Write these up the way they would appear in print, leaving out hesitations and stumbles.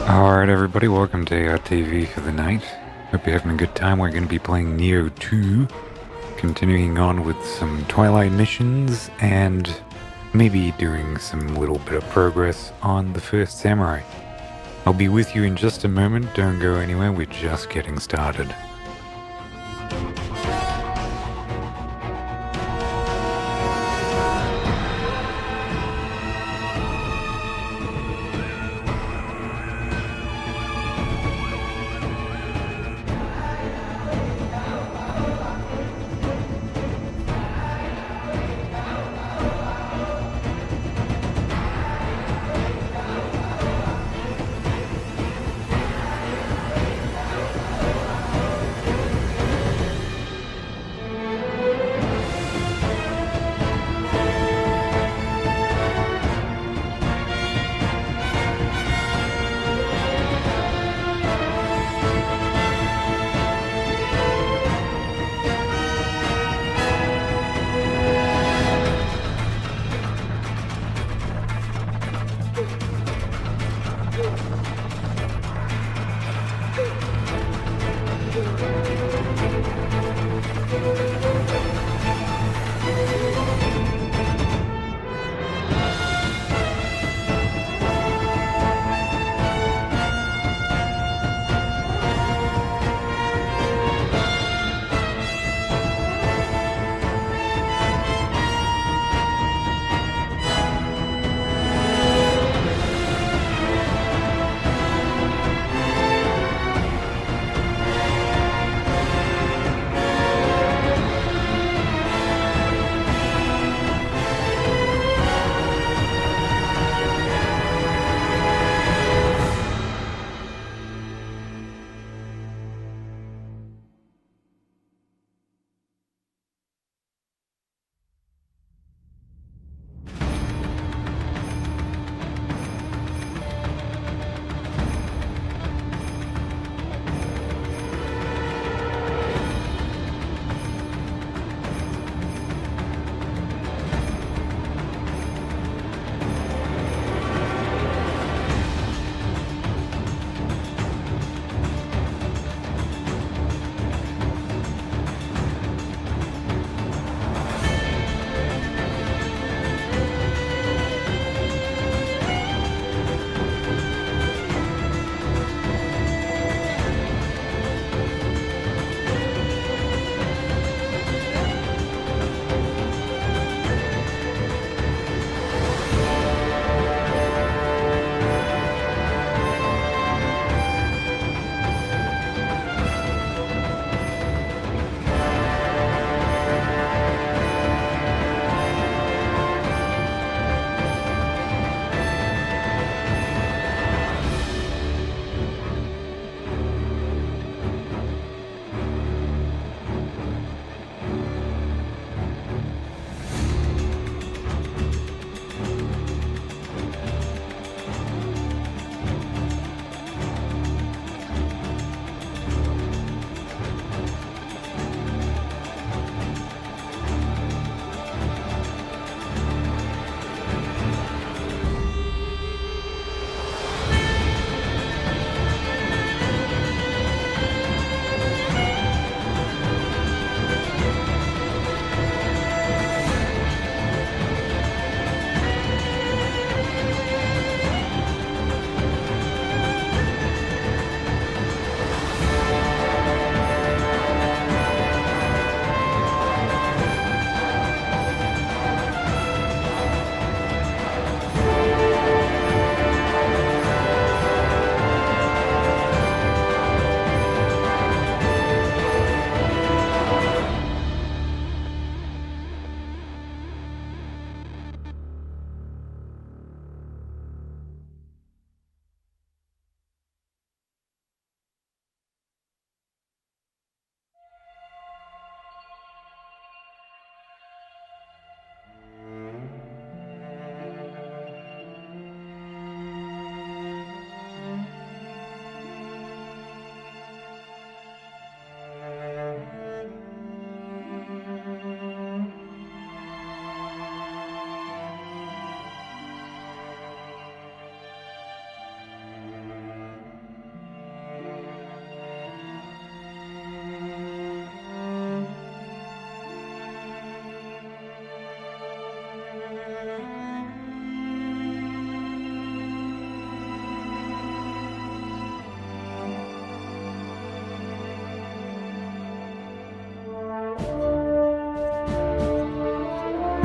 Alright everybody, welcome to ARTV for the night. Hope you're having a good time. We're going to be playing Nioh 2, continuing on with some Twilight missions, and maybe doing some little bit of progress on the first Samurai. I'll be with you in just a moment, don't go anywhere, we're just getting started.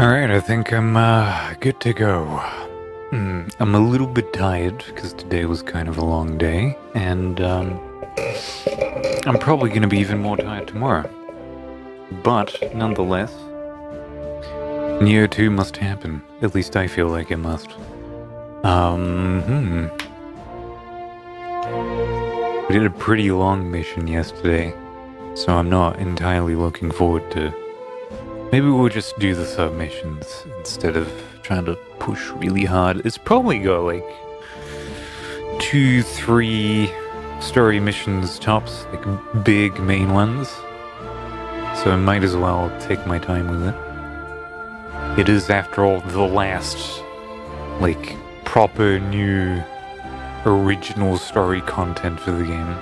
Alright, I think I'm good to go. I'm a little bit tired because today was kind of a long day, and I'm probably going to be even more tired tomorrow. But nonetheless, Nioh 2 must happen. At least I feel like it must. We did a pretty long mission yesterday, so I'm not entirely looking forward to... Maybe we'll just do the submissions instead of trying to push really hard. It's probably got like 2-3 story missions tops, like big main ones. So I might as well take my time with it. It is, after all, the last, like, proper new original story content for the game.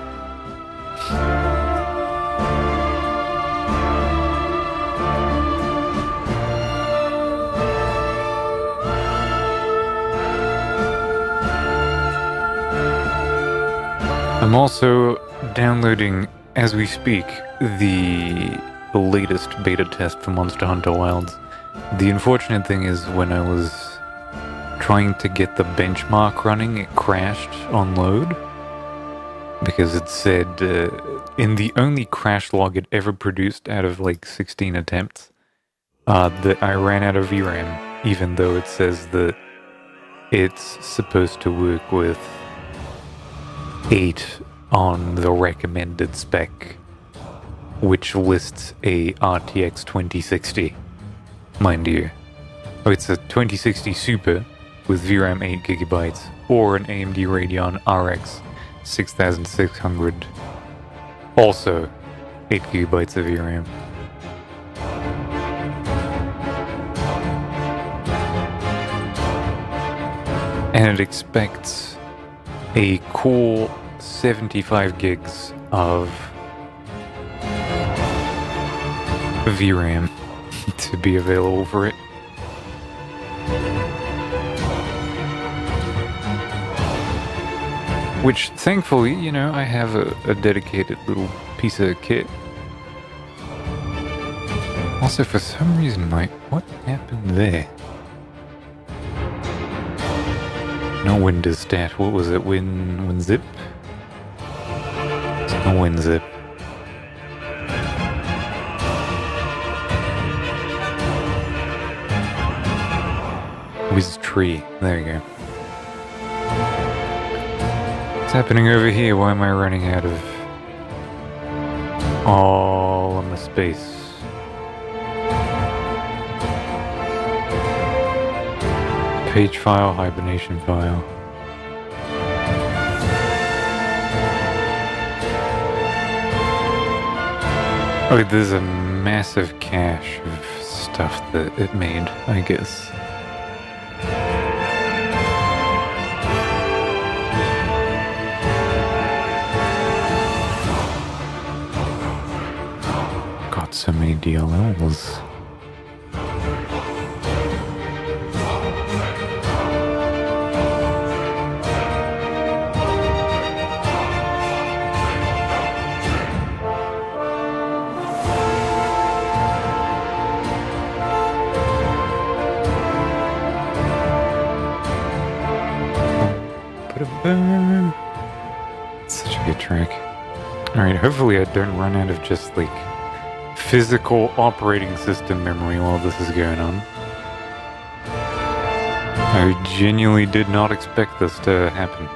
I'm also downloading, as we speak, the latest beta test for Monster Hunter Wilds. The unfortunate thing is, when I was trying to get the benchmark running, it crashed on load. Because it said, in the only crash log it ever produced out of like 16 attempts, that I ran out of VRAM, even though it says that it's supposed to work with 8 on the recommended spec, which lists a RTX 2060, mind you. Oh, it's a 2060 Super with VRAM 8GB, or an AMD Radeon RX 6600, also 8GB of VRAM. And it expects a cool 75 gigs of VRAM to be available for it. Which, thankfully, you know, I have a dedicated little piece of kit. Also, for some reason, what happened there? No Windows stat. What was it? WinZip? It's no WinZip. WizTree. There you go. What's happening over here? Why am I running out of all of my space? Page file, hibernation file. Oh, there's a massive cache of stuff that it made, I guess. Got so many DLLs. Such a good track. Alright, hopefully I don't run out of just like physical operating system memory while this is going on. I genuinely did not expect this to happen.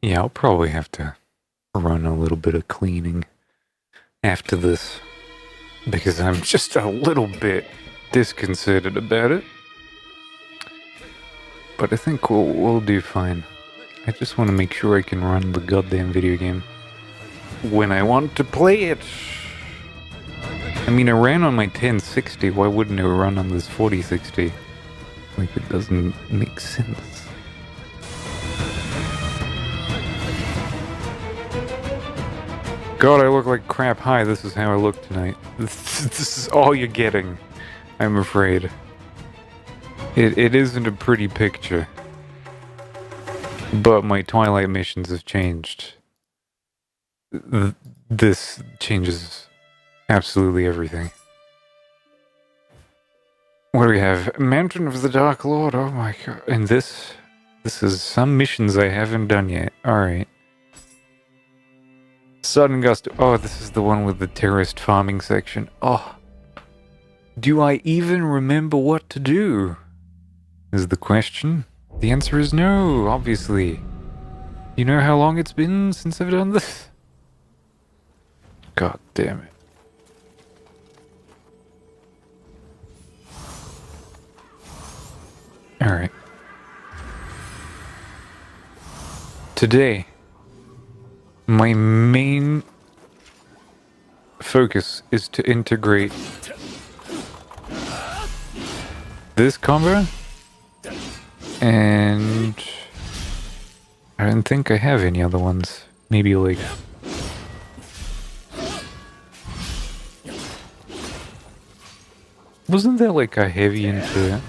Yeah, I'll probably have to run a little bit of cleaning after this, because I'm just a little bit disconcerted about it. But I think we'll do fine. I just want to make sure I can run the goddamn video game when I want to play it. I mean, I ran on my 1060, why wouldn't it run on this 4060? Like, it doesn't make sense. God, I look like crap. Hi, this is how I look tonight. This is all you're getting, I'm afraid. It isn't a pretty picture. But my Twilight missions have changed. This changes absolutely everything. What do we have? Mountain of the Dark Lord. Oh my god. And this is some missions I haven't done yet. Alright. Sudden Gust. Oh, this is the one with the terrorist farming section. Oh. Do I even remember what to do? Is the question. The answer is no, obviously. You know how long it's been since I've done this? God damn it. Alright. Today, my main focus is to integrate this combo, and I don't think I have any other ones. Maybe like... Wasn't there like a heavy into...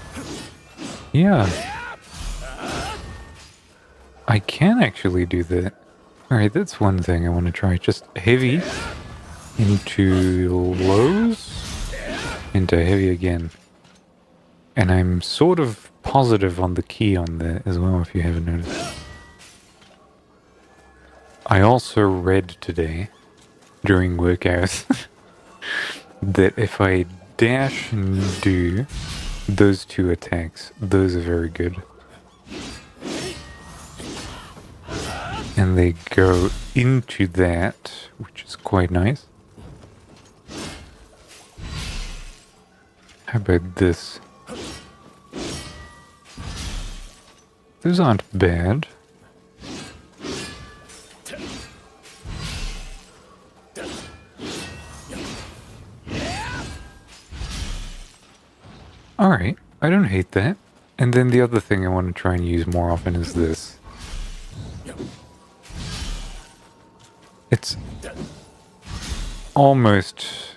Yeah. I can actually do that. Alright, that's one thing I want to try. Just heavy into lows into heavy again. And I'm sort of positive on the key on that as well, if you haven't noticed. I also read today, during work hours, that if I dash and do those two attacks, those are very good. And they go into that, which is quite nice. How about this? Those aren't bad. Alright, I don't hate that. And then the other thing I want to try and use more often is this. It's almost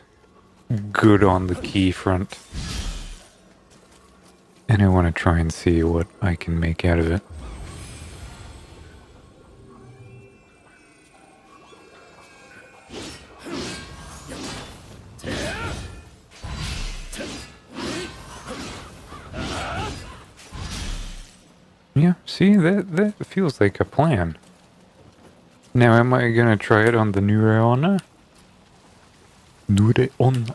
good on the key front. And I want to try and see what I can make out of it. Yeah, see, that feels like a plan. Now, am I gonna try it on the Nioh? Nioh.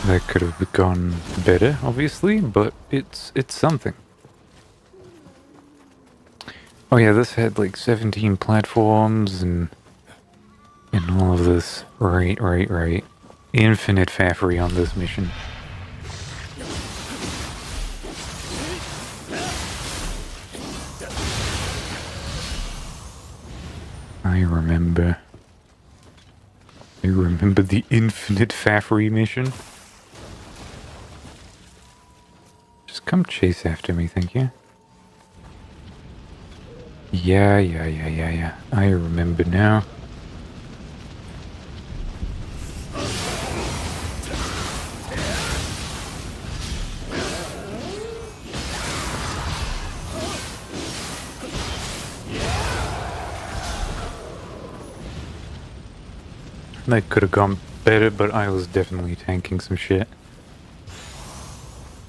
That could have gone better, obviously, but it's something. Oh yeah, this had like 17 platforms and all of this. Right. Infinite faffery on this mission. I remember the infinite faffery mission. Just come chase after me, thank you. Yeah. I remember now. That could have gone better, but I was definitely tanking some shit.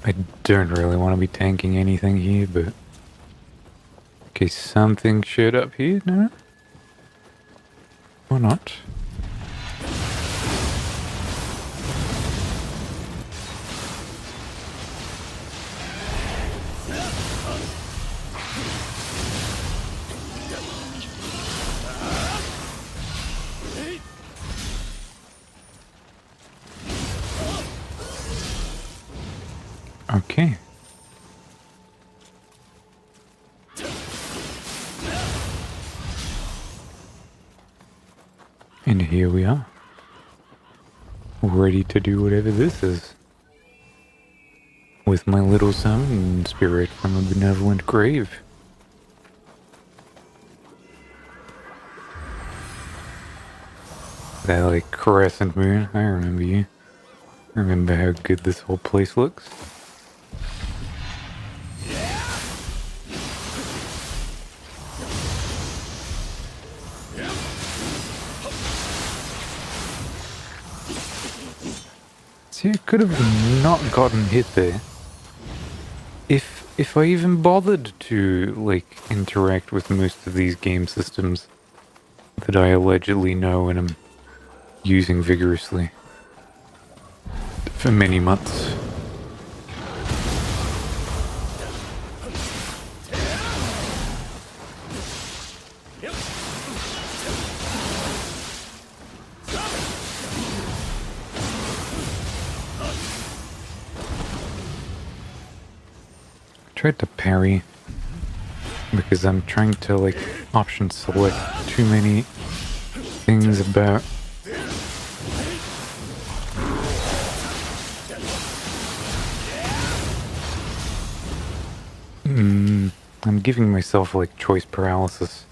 I don't really want to be tanking anything here, but... Okay, something shit up here, no? Or not? Okay. And here we are. ready to do whatever this is. With my little summon spirit from a benevolent grave. That like crescent moon, I remember you. I remember how good this whole place looks. See, I could have not gotten hit there. If I even bothered to, like, interact with most of these game systems that I allegedly know and am using vigorously for many months. Tried to parry because I'm trying to like option select too many things about I'm giving myself like choice paralysis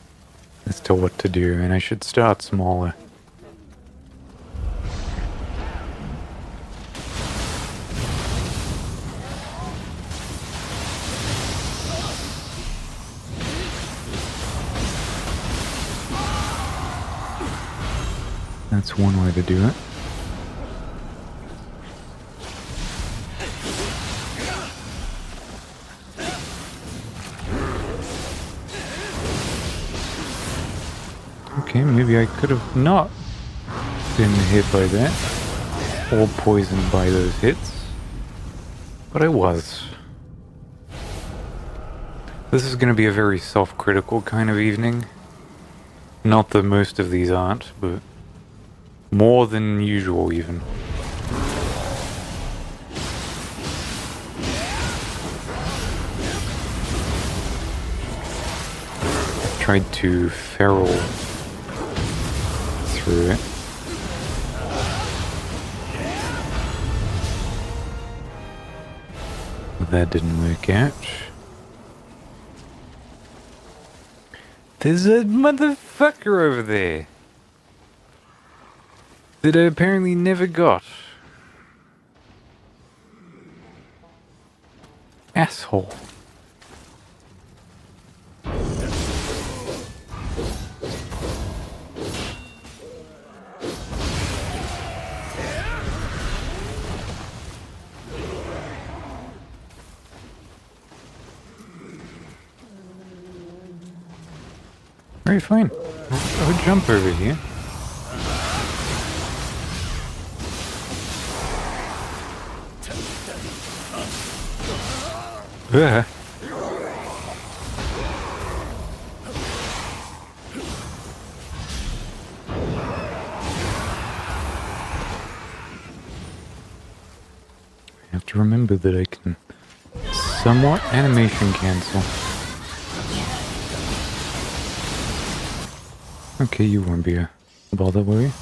as to what to do, and I should start smaller. That's one way to do it. Okay, maybe I could have not been hit by that, or poisoned by those hits, but I was. This is going to be a very self-critical kind of evening. Not that most of these aren't, but more than usual even. I tried to feral through it. But that didn't work out. There's a motherfucker over there that I apparently never got. Asshole. Very fine. I'll jump over here. Ugh. I have to remember that I can somewhat animation cancel. Okay, you won't be a bother, will you?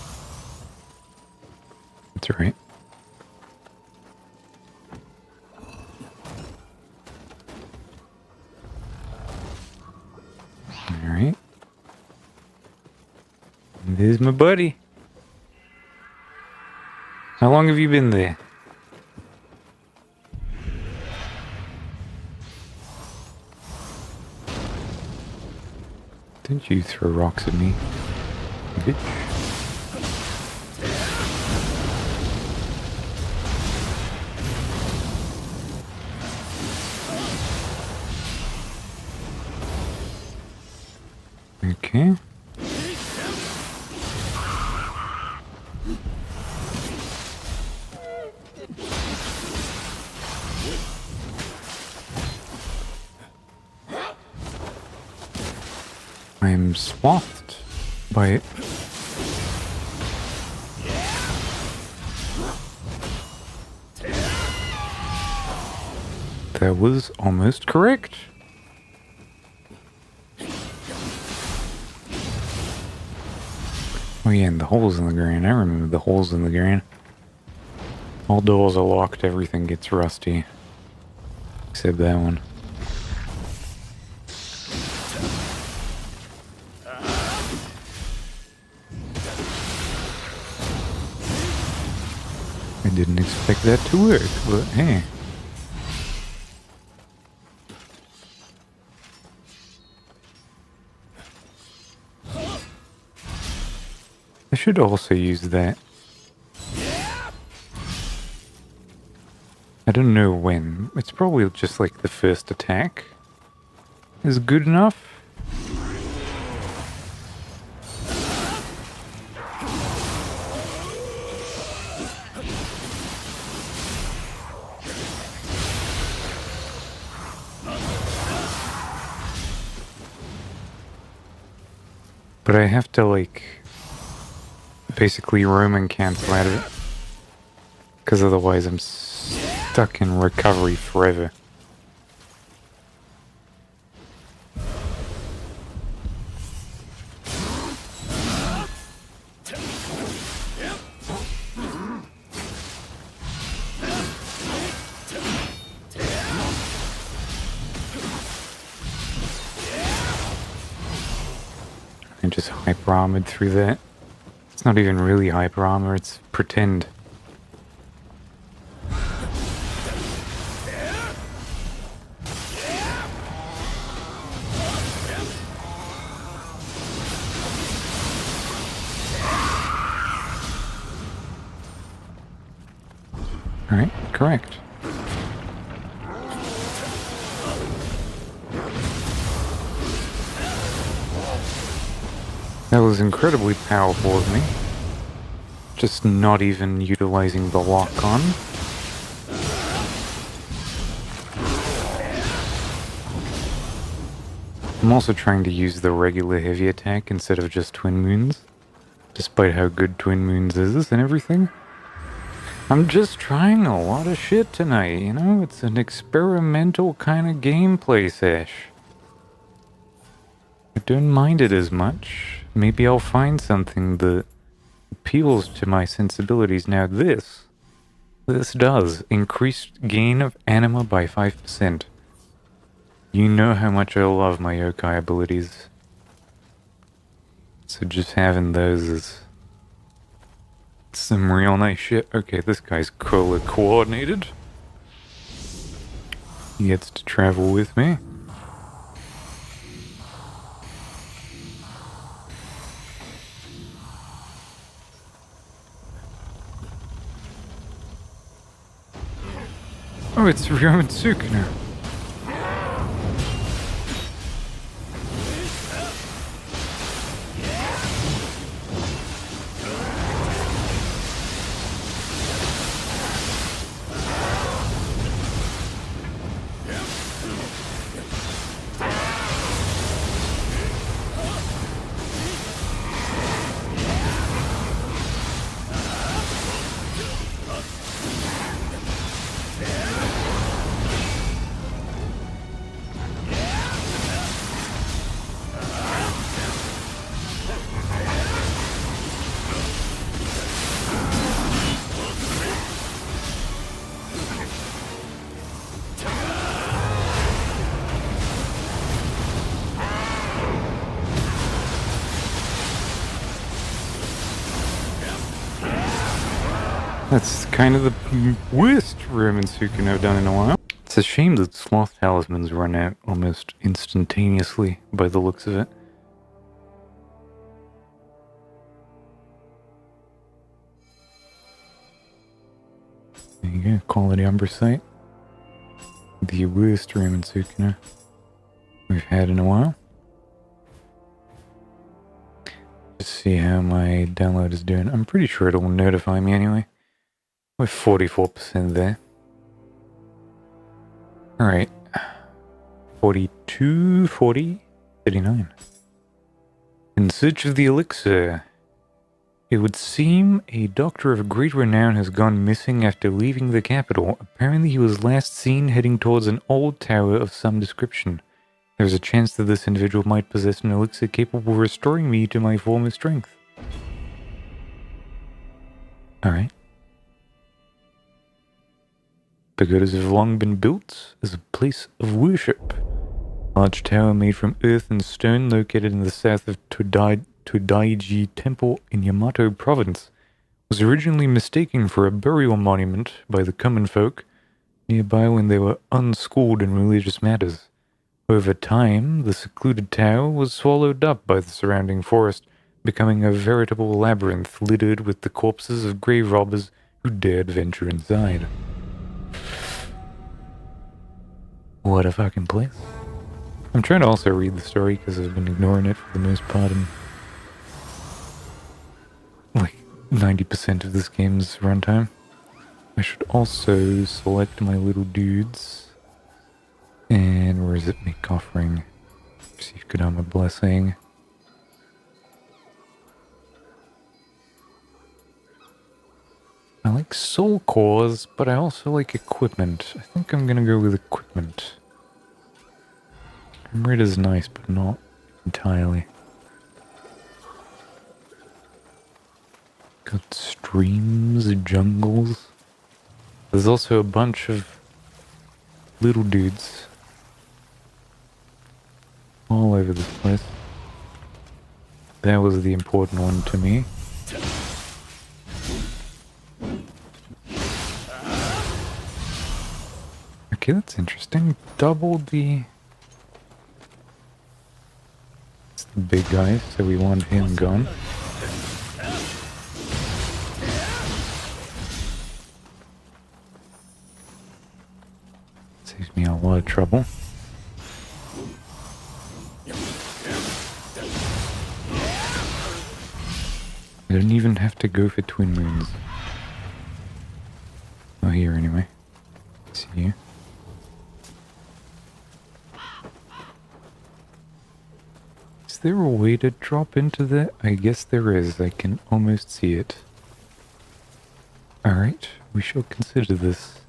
That's alright. Alright. There's my buddy. How long have you been there? Didn't you throw rocks at me, bitch? Okay. I am swathed by it. That was almost correct. Oh yeah, and the holes in the ground. I remember the holes in the ground. All doors are locked, everything gets rusty. Except that one. I didn't expect that to work, but hey. I should also use that. I don't know when. It's probably just like the first attack is good enough. But I have to like basically Roman cancel out of it. Because otherwise I'm stuck in recovery forever. I just hyper armored through that. It's not even really hyper armor, it's pretend. Alright, correct. That was incredibly powerful of me. Just not even utilizing the lock-on. I'm also trying to use the regular heavy attack instead of just Twin Moons. Despite how good Twin Moons is and everything. I'm just trying a lot of shit tonight, you know? It's an experimental kind of gameplay sesh. I don't mind it as much. Maybe I'll find something that appeals to my sensibilities. Now this does. Increased gain of anima by 5%. You know how much I love my yokai abilities. So just having those is some real nice shit. Okay, this guy's color coordinated. He gets to travel with me. Oh, it's Roman Sukuna. That's kind of the worst Roman Sukuna I've done in a while. It's a shame that Sloth Talismans run out almost instantaneously by the looks of it. There you go, quality Umbra Sight. The worst Roman Sukuna we've had in a while. Let's see how my download is doing. I'm pretty sure it'll notify me anyway. We're 44% there. Alright. 42, 40, 39. In search of the elixir. It would seem a doctor of great renown has gone missing after leaving the capital. Apparently he was last seen heading towards an old tower of some description. There's a chance that this individual might possess an elixir capable of restoring me to my former strength. Alright. pagodas have long been built as a place of worship. A large tower made from earth and stone located in the south of Todaiji Temple in Yamato Province was originally mistaken for a burial monument by the common folk nearby when they were unschooled in religious matters. Over time, the secluded tower was swallowed up by the surrounding forest, becoming a veritable labyrinth littered with the corpses of grave robbers who dared venture inside. What a fucking place. I'm trying to also read the story because I've been ignoring it for the most part, and like 90% of this game's runtime. I should also select my little dudes. And where is it? Make offering. Receive Kodama blessing. I like soul cores, but I also like equipment. I think I'm gonna go with equipment. Red is nice, but not entirely. Got streams, jungles. There's also a bunch of little dudes all over this place. That was the important one to me. Okay, that's interesting. Double the... It's the big guy, so we want him gone. Saves me a lot of trouble. I don't even have to go for twin moons. Oh, here anyway. See you. Is there a way to drop into there? I guess there is. I can almost see it. Alright, we shall consider this.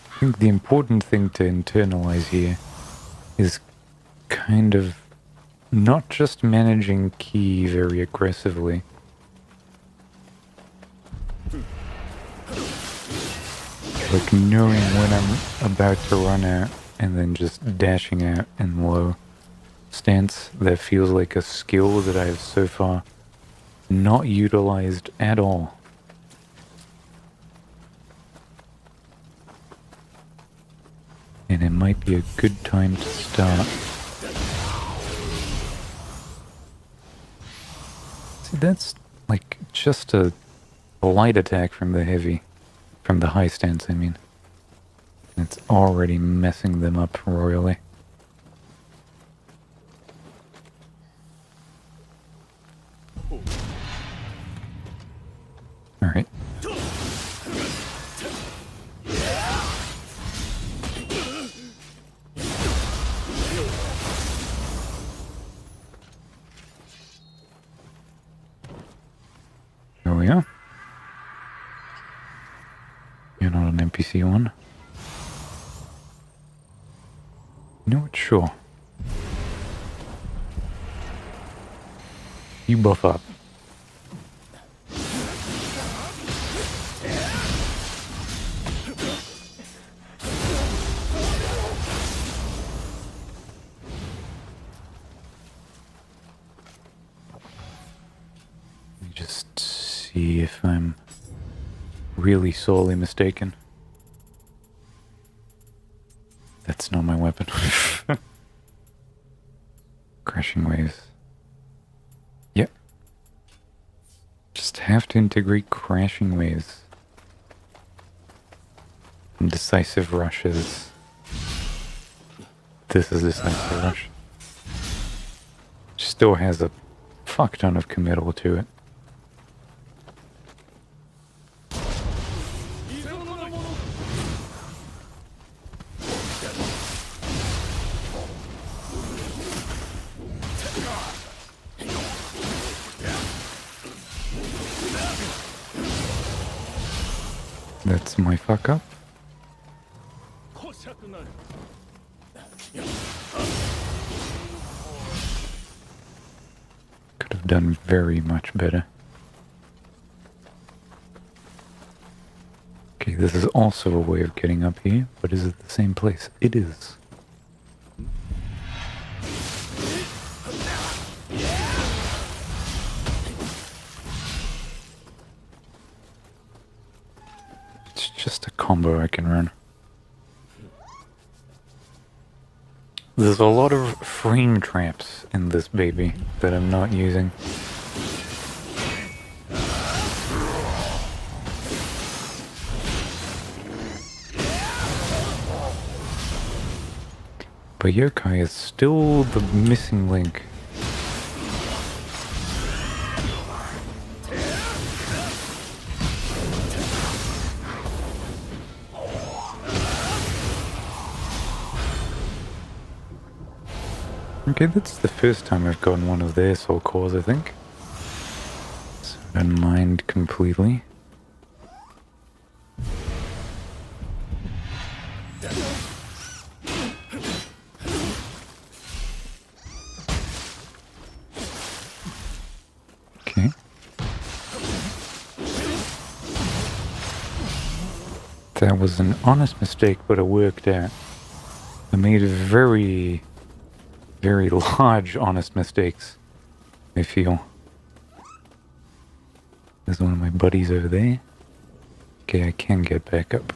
I think the important thing to internalize here is kind of not just managing ki very aggressively. Like knowing when I'm about to run out and then just dashing out in low stance. That feels like a skill that I have so far not utilized at all. And it might be a good time to start. See, that's like just a light attack from the heavy, from the high stance, I mean. It's already messing them up royally. Alright. There we are. You're not an NPC one. You know what? Sure. You buff up. Let me just see if I'm really sorely mistaken. That's not my weapon. Crashing waves. Yep. Just have to integrate crashing waves. And decisive rushes. This is decisive rush. Still has a fuck ton of committal to it. That's my fuck up. Could have done very much better. Okay, this is also a way of getting up here, but is it the same place? It is. It's just a combo I can run. There's a lot of frame traps in this baby that I'm not using. But yokai is still the missing link. Okay, that's the first time I've gotten one of their soul cores, I think. So I don't mind completely. Okay. That was an honest mistake, but it worked out. I made very large honest mistakes, I feel. There's one of my buddies over there. Okay, I can get back up.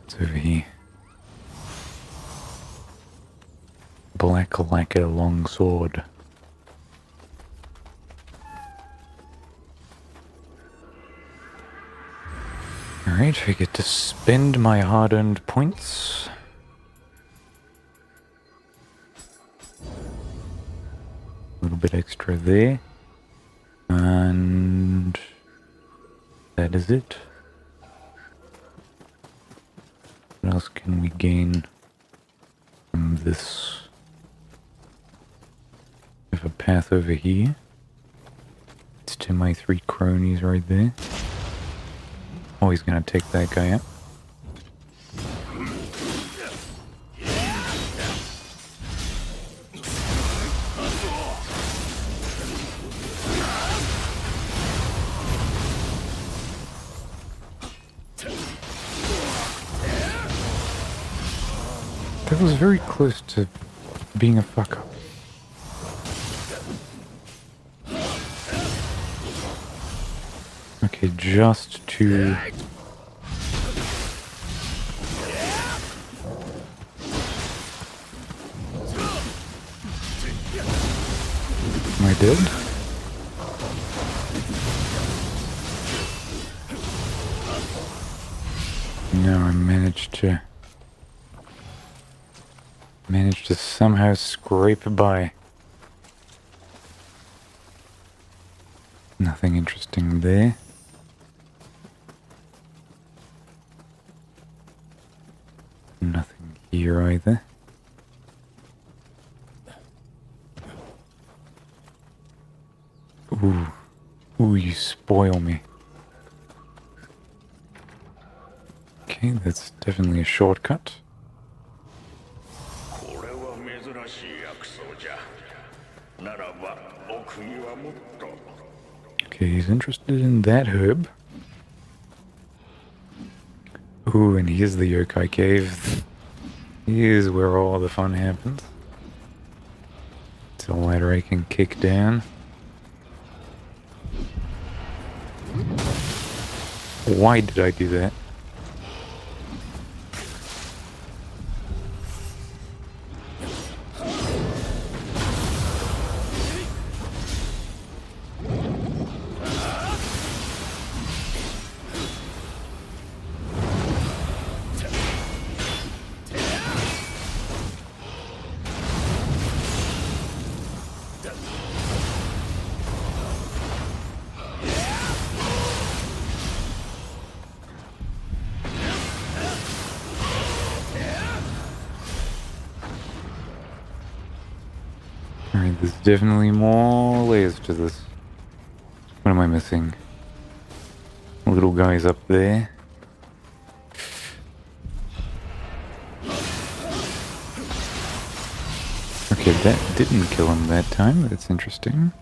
It's over here. Black lacquer long sword. Alright, I get to spend my hard-earned points. A little bit extra there. And that is it. What else can we gain from this? We have a path over here. It's to my 3 cronies right there. Oh, he's gonna take that guy out. That was very close to being a fuck up. Okay, just to... Am I dead? No, I managed to somehow scrape by. Nothing interesting there. Nothing here either. Ooh. Ooh, you spoil me. Okay, that's definitely a shortcut. Okay, he's interested in that herb. Ooh, and here's the yokai cave. Here's where all the fun happens. It's a ladder I can kick down. Why did I do that? Alright, there's definitely more layers to this. What am I missing? Little guy's up there. Okay, that didn't kill him that time. That's interesting.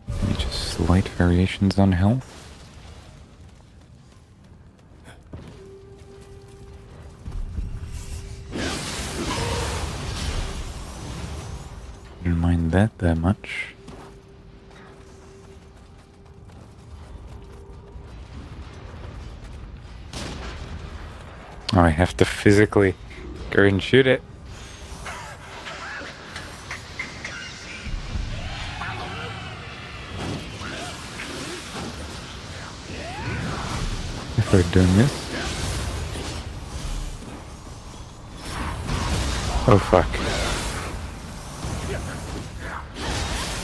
Maybe just slight variations on health. Didn't mind that much. Oh, I have to physically go and shoot it. If I'd done this. Oh fuck.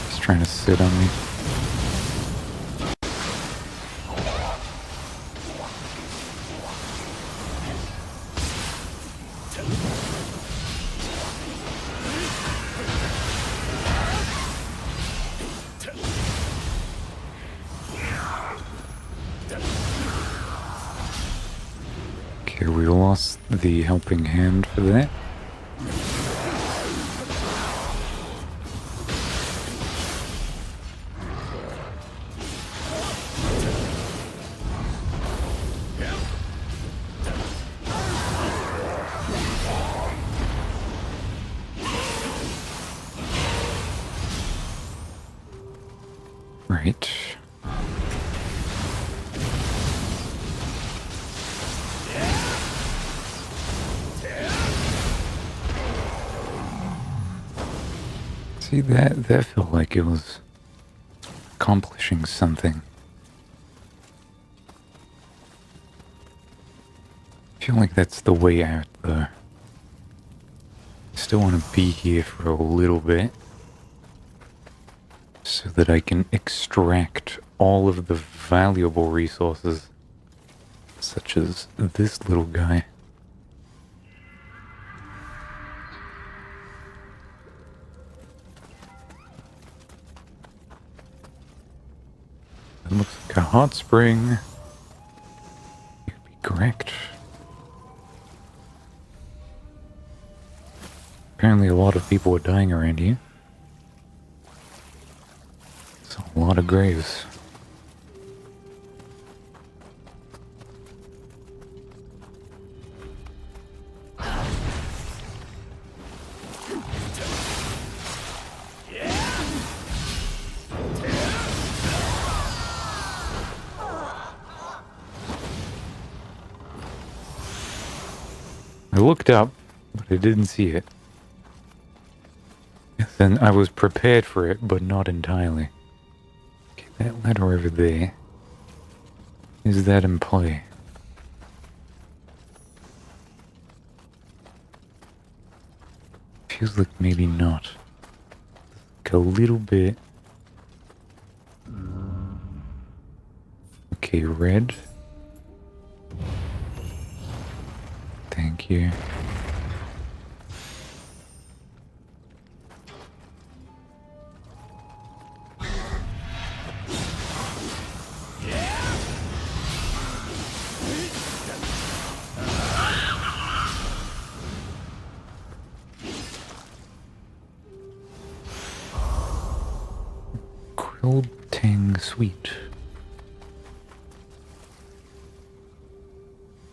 He's trying to sit on me. Okay, we lost the helping hand for that. Right. See, that felt like it was accomplishing something. I feel like that's the way out, though. Still want to be here for a little bit, so that I can extract all of the valuable resources, such as this little guy. It looks like a hot spring. You could be correct. Apparently a lot of people are dying around here. It's a lot of graves. I looked up, but I didn't see it. Then I was prepared for it, but not entirely. Okay, that ladder over there. Is that in play? Feels like maybe not. Like a little bit. Okay, red. Thank you. Quilting Sweet.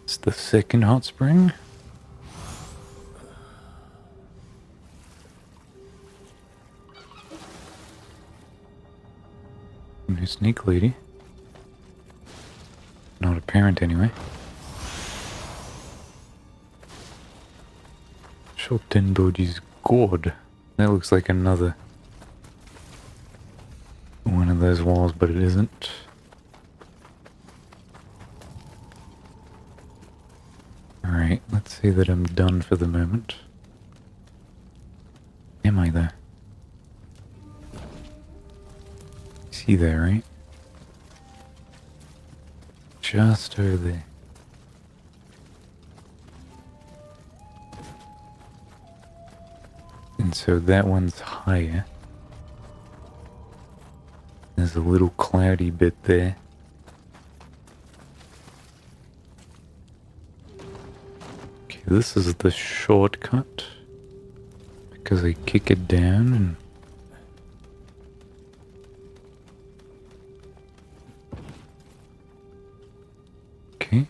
It's the second hot spring. New snake lady. Not apparent anyway. Shotendoji's gourd. That looks like another one of those walls, but it isn't. Alright, let's say that I'm done for the moment. Am I there? See there, right? Just over there. And And so that one's higher. There's a little cloudy bit there. Okay, this is the shortcut. Because I kick it down and... Okay.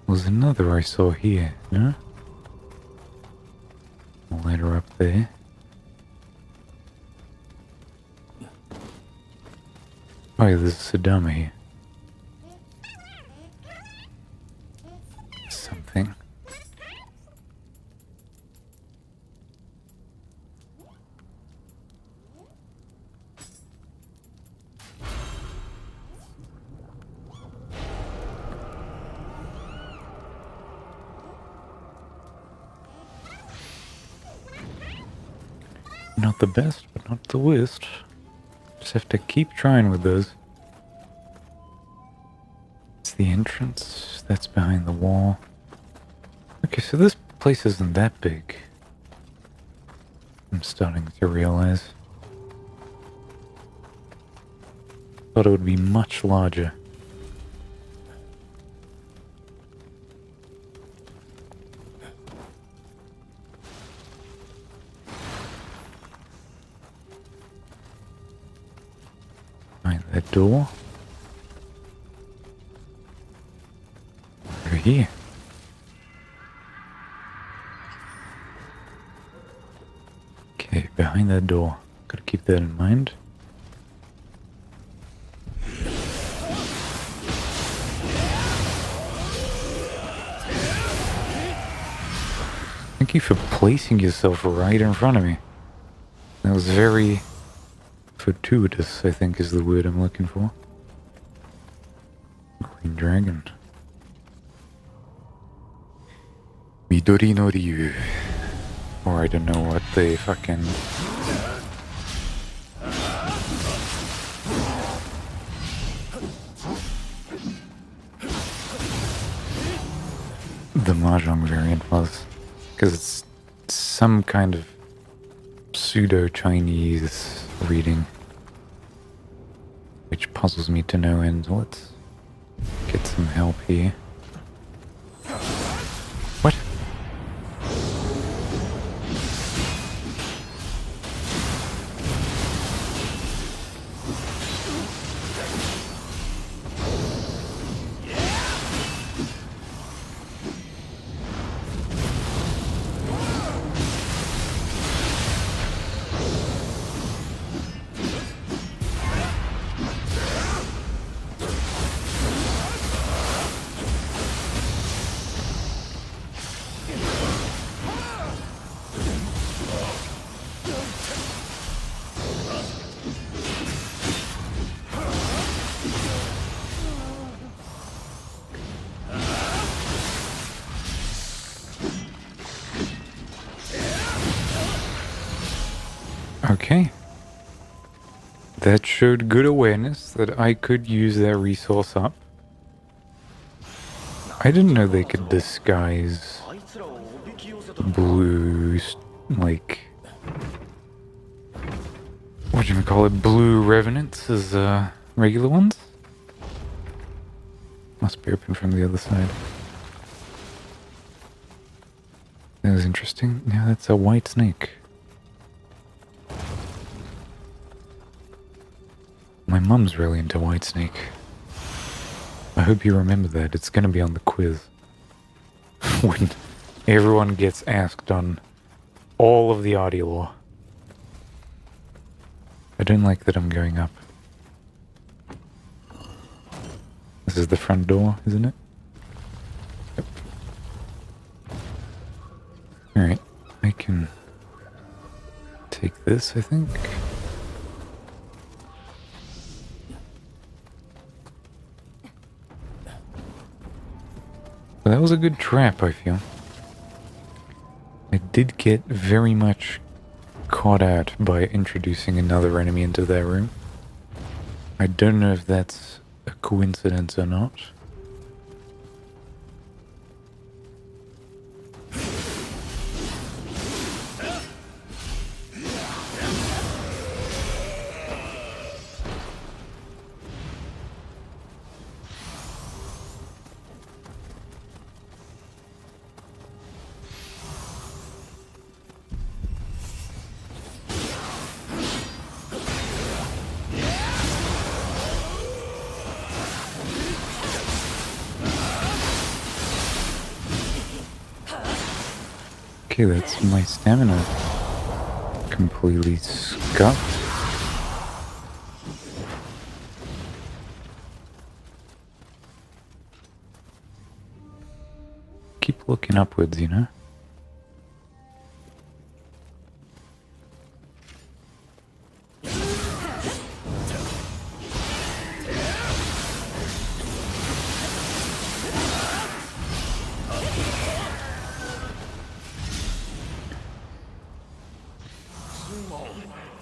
There's another I saw here, no? A ladder up there. Oh yeah, there's a Sadama here. Something. Not the best, but not the worst. Just have to keep trying with those. It's the entrance. That's behind the wall. Okay, so this place isn't that big. I'm starting to realize. Thought it would be much larger. That door. Over here. Okay, behind that door. Gotta keep that in mind. Thank you for placing yourself right in front of me. That was very... fortuitous, I think is the word I'm looking for. Green dragon. Midori no Ryu. Or I don't know what they fucking... the Mahjong variant was. Because it's some kind of pseudo-Chinese reading. Which puzzles me to no end. Let's get some help here. What? Okay. That showed good awareness that I could use that resource up. I didn't know they could disguise blue, like, whatchamacallit, blue revenants as regular ones. Must be open from the other side. That was interesting. Now that's a white snake. My mum's really into Whitesnake. I hope you remember that. It's gonna be on the quiz. When everyone gets asked on all of the audio law. I don't like that I'm going up. This is the front door, isn't it? Yep. Alright, I can take this, I think. Well, that was a good trap, I feel. I did get very much caught out by introducing another enemy into that room. I don't know if that's a coincidence or not. Okay, that's my stamina completely scuffed. Keep looking upwards, you know?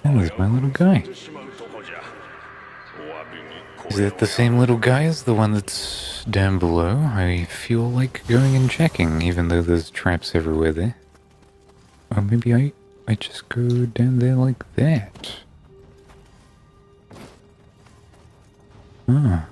Oh, there's my little guy. Is that the same little guy as the one that's down below? I feel like going and checking, even though there's traps everywhere there. Or maybe I just go down there like that. Ah.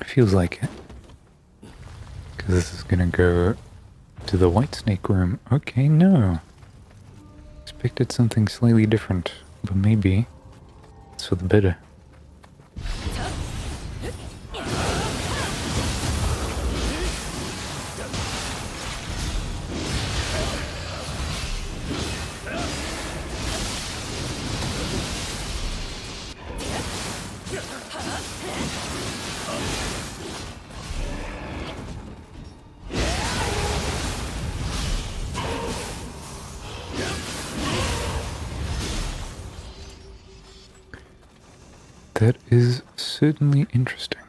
Feels like it. Because this is gonna go to the white snake room. Okay, no. Expected something slightly different, but maybe it's for the better. That is certainly interesting.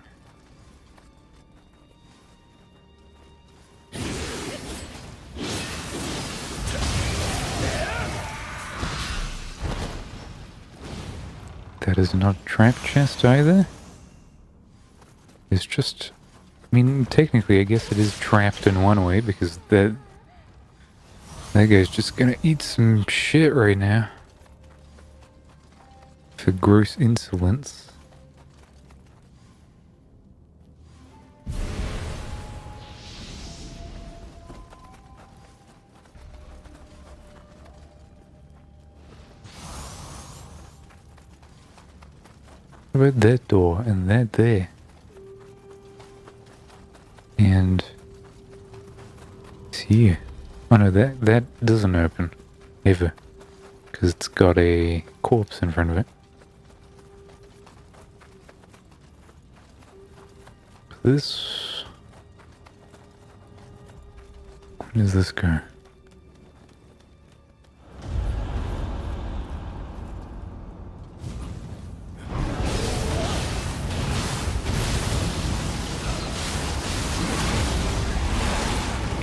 That is not a trap chest either. It's just... I mean, technically I guess it is trapped in one way because that guy's just gonna eat some shit right now. For gross insolence. What about that door and that there? And it's here. Oh no, that doesn't open. Ever. Because it's got a corpse in front of it. This... Where does this go?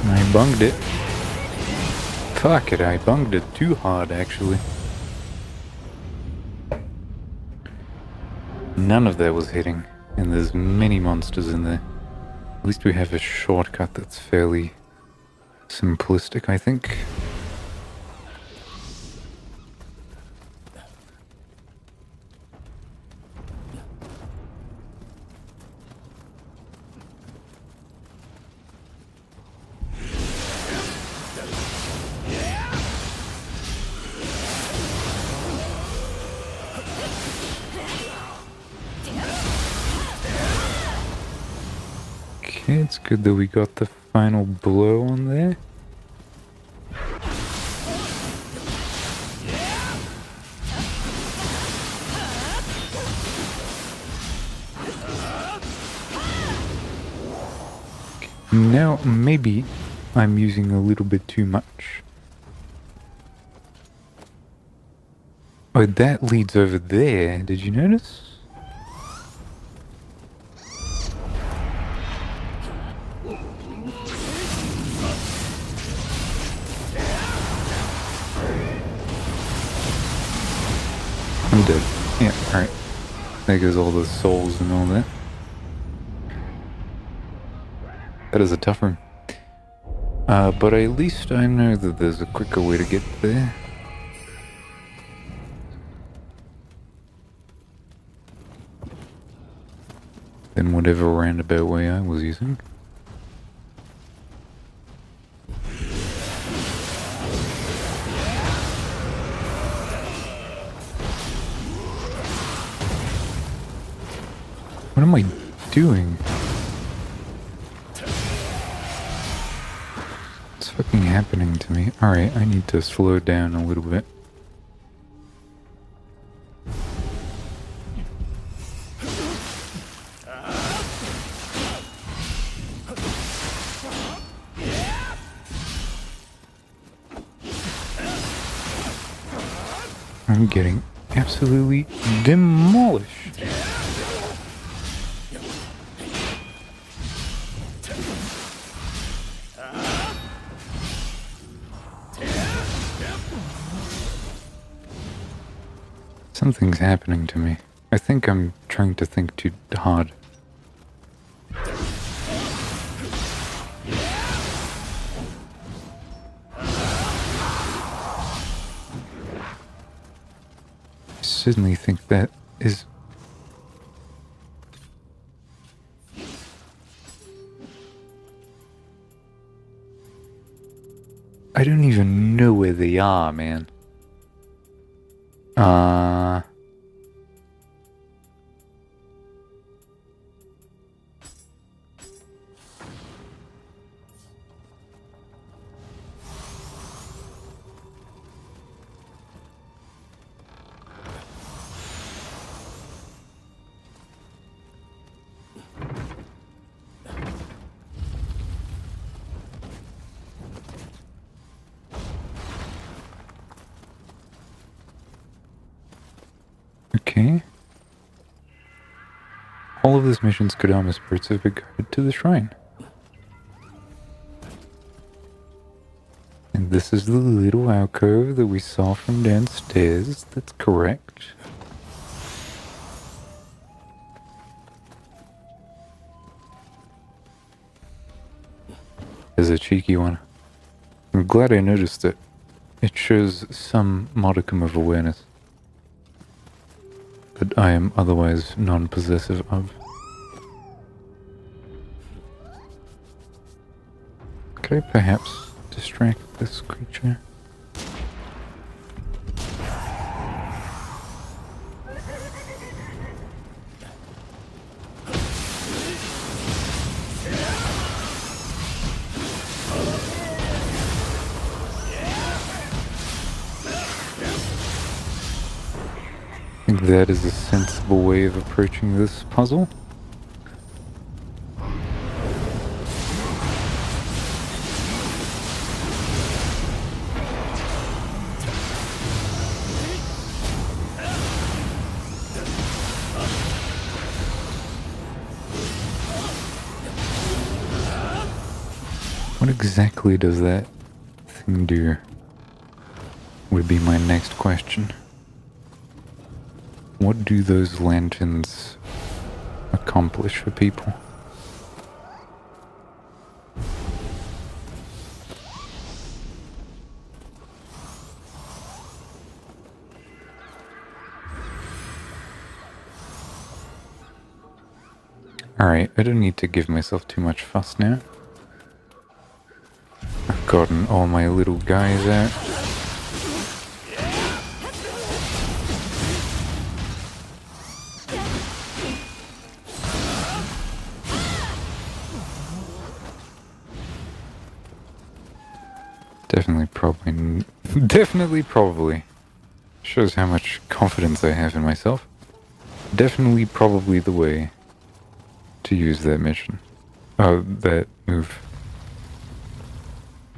I bunged it. Fuck it, I bunged it too hard actually. None of that was hitting, and there's many monsters in there. At least we have a shortcut that's fairly simplistic, I think. Okay, it's good that we got the final blow on there. Now, maybe I'm using a little bit too much. Oh, that leads over there. Did you notice? I'm dead. Yeah, alright. There goes all the souls and all that. That is a tough room. But at least I know that there's a quicker way to get there. than whatever roundabout way I was using. What am I doing? What's fucking happening to me? Alright, I need to slow down a little bit. I'm getting absolutely demolished. Something's happening to me. I think I'm trying to think too hard. I certainly think that is... I don't even know where they are, man. Okay. All of these missions Kodama's spirits have been guided to the shrine. And this is the little alcove that we saw from downstairs. That's correct. There's a cheeky one. I'm glad I noticed it. It shows some modicum of awareness that I am otherwise non-possessive of. Could I perhaps distract this creature? I think that is a sensible way of approaching this puzzle. What exactly does that thing do? Would be my next question. What do those lanterns accomplish for people? Alright, I don't need to give myself too much fuss now. I've gotten all my little guys out. Definitely, probably. Shows how much confidence I have in myself. Definitely, probably the way to use that mission. Oh, that move.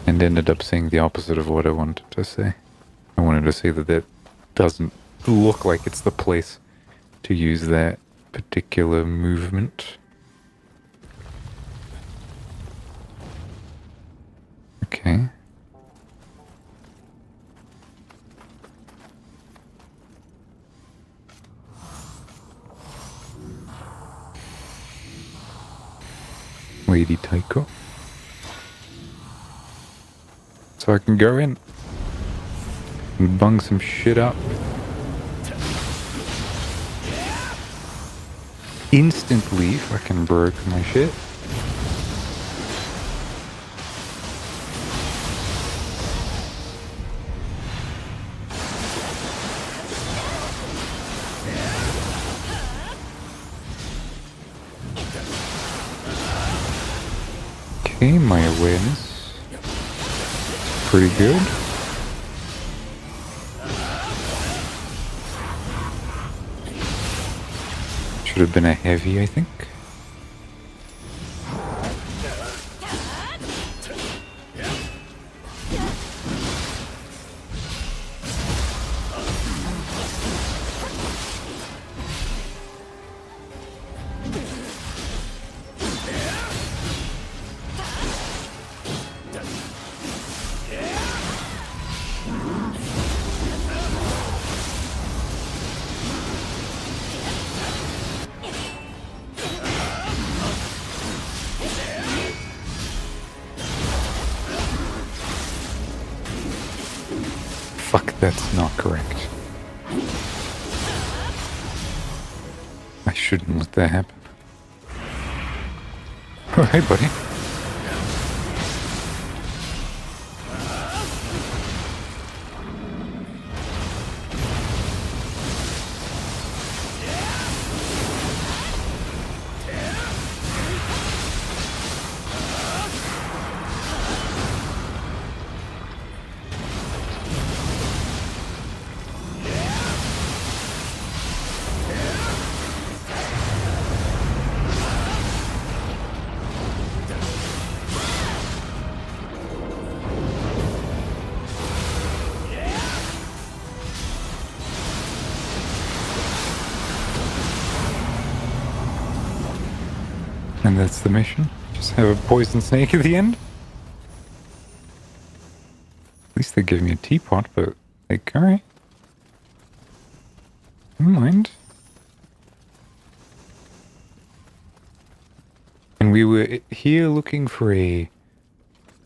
And ended up saying the opposite of what I wanted to say. I wanted to say that that doesn't look like it's the place to use that particular movement. Okay. Lady Taiko. So I can go in and bung some shit up. instantly fucking broke my shit. Okay, my awareness is pretty good. Should have been a heavy, I think. Fuck, that's not correct. I shouldn't let that happen. Oh, hey, buddy. And that's the mission. Just have a poison snake at the end. At least they gave me a teapot, but like, alright. Never mind. And we were here looking for a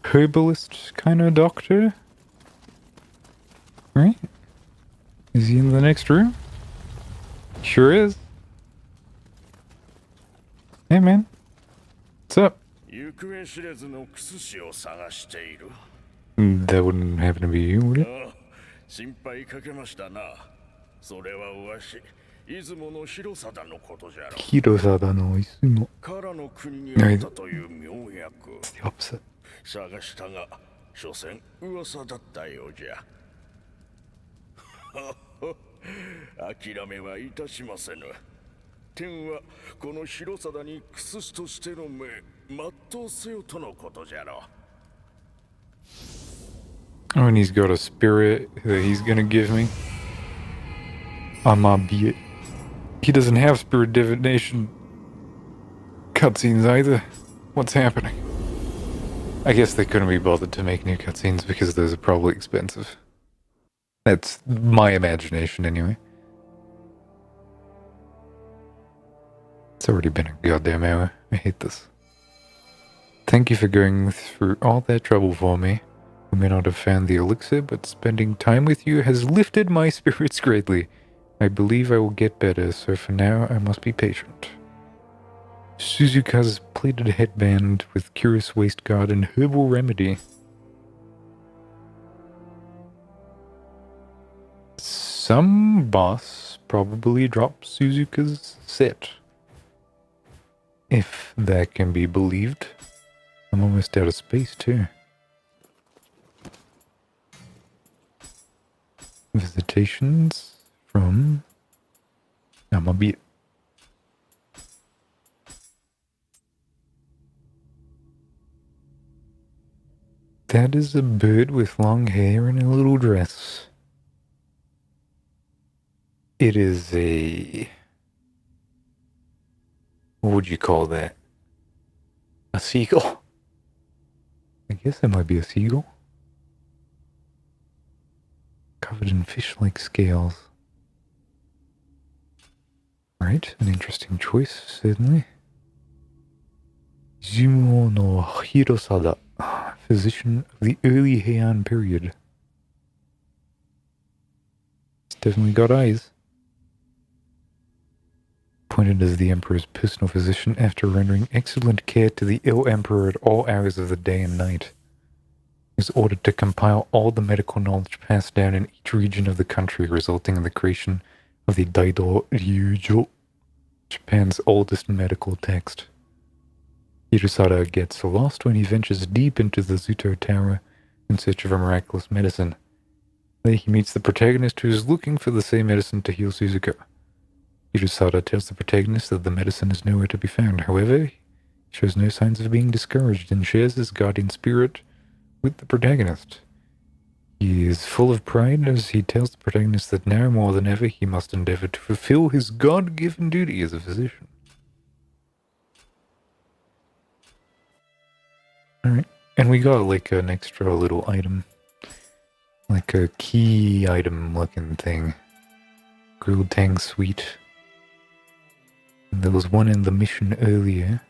herbalist kind of doctor. Right? Is he in the next room? Sure is. Hey, man. What's up? That wouldn't happen to be you, would it? Hirosada no Isumo. No, it's the opposite. 探したが所詮噂だったようじゃ諦めはいたしませぬ天はこの広貞にクスシとしての命全うせよとのことじゃろ Oh, and he's got a spirit that he's gonna give me. AM AET. He doesn't have spirit divination cutscenes either. What's happening? I guess they couldn't be bothered to make new cutscenes because those are probably expensive. That's my imagination anyway. It's already been a goddamn hour. I hate this. Thank you for going through all that trouble for me. I may not have found the elixir, but spending time with you has lifted my spirits greatly. I believe I will get better, so for now I must be patient. Suzuka's pleated headband with curious waistguard and herbal remedy. Some boss probably dropped Suzuka's set. If that can be believed. I'm almost out of space too. Visitations from AM AET. That is a bird with long hair and a little dress. It is a... What would you call that? A seagull? I guess that might be a seagull. Covered in fish-like scales. Right, an interesting choice, certainly. Izumo no Hirosada, physician of the early Heian period. It's definitely got eyes. appointed as the Emperor's personal physician after rendering excellent care to the ill Emperor at all hours of the day and night. He was ordered to compile all the medical knowledge passed down in each region of the country, resulting in the creation of the Daido Ryujo, Japan's oldest medical text. Hirosada gets lost when he ventures deep into the Zuto Tower in search of a miraculous medicine. There he meets the protagonist who is looking for the same medicine to heal Suzuka. Hirosada tells the protagonist that the medicine is nowhere to be found. However, he shows no signs of being discouraged and shares his guardian spirit with the protagonist. He is full of pride as he tells the protagonist that now more than ever he must endeavor to fulfill his God-given duty as a physician. Alright, and we got like an extra little item. Like a key item looking thing. Grilled Tang Sweet. And there was one in the mission earlier.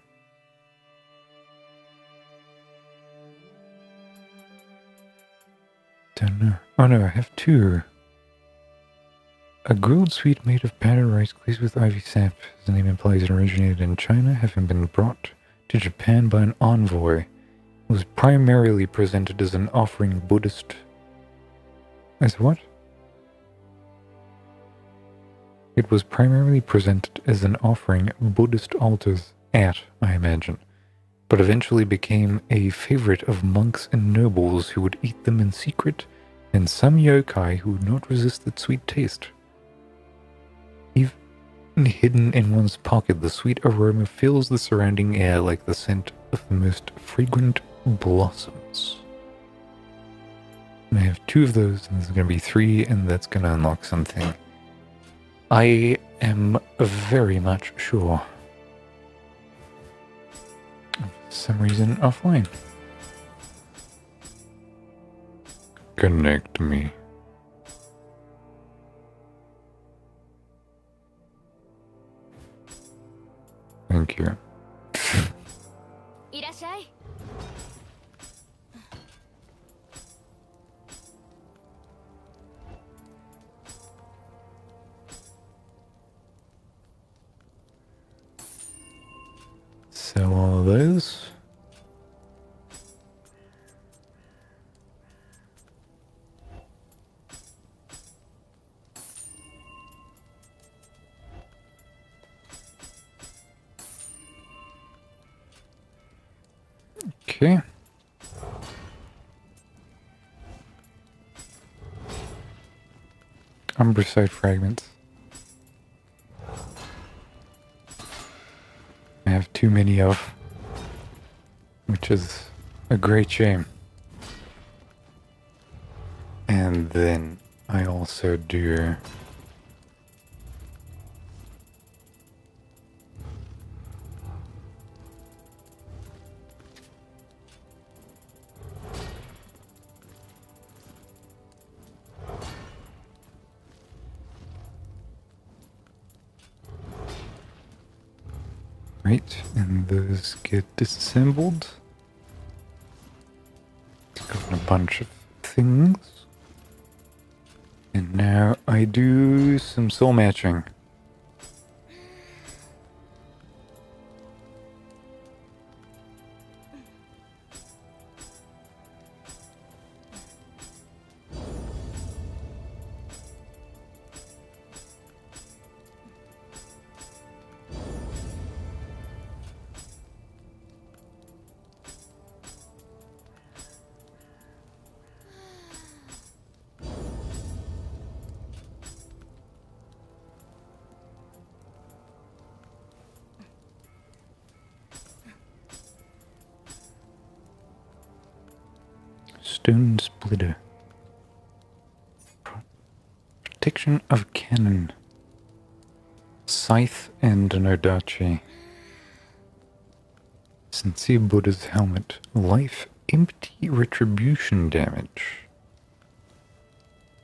Don't know. Oh no, I have two. A grilled sweet made of powdered rice glazed with ivy sap, as the name implies, it originated in China, having been brought to Japan by an envoy. It was primarily presented as an offering Buddhist. As what? It was primarily presented as an offering Buddhist altars at, I imagine, but eventually became a favorite of monks and nobles who would eat them in secret, and some yokai who would not resist its sweet taste. Even hidden in one's pocket, the sweet aroma fills the surrounding air like the scent of the most fragrant blossoms. And I have two of those, and there's going to be three, and that's going to unlock something. I am very much sure. For some reason, offline. Connect me. Thank you. Sell all of those. Okay. Umbricite fragments. I have too many of, which is a great shame. And then I also do right, and those get disassembled. It's got a bunch of things. And now I do some soul matching. Stone splitter. Protection of cannon. Scythe and an Odachi. Sincere Buddha's helmet. Life empty retribution damage.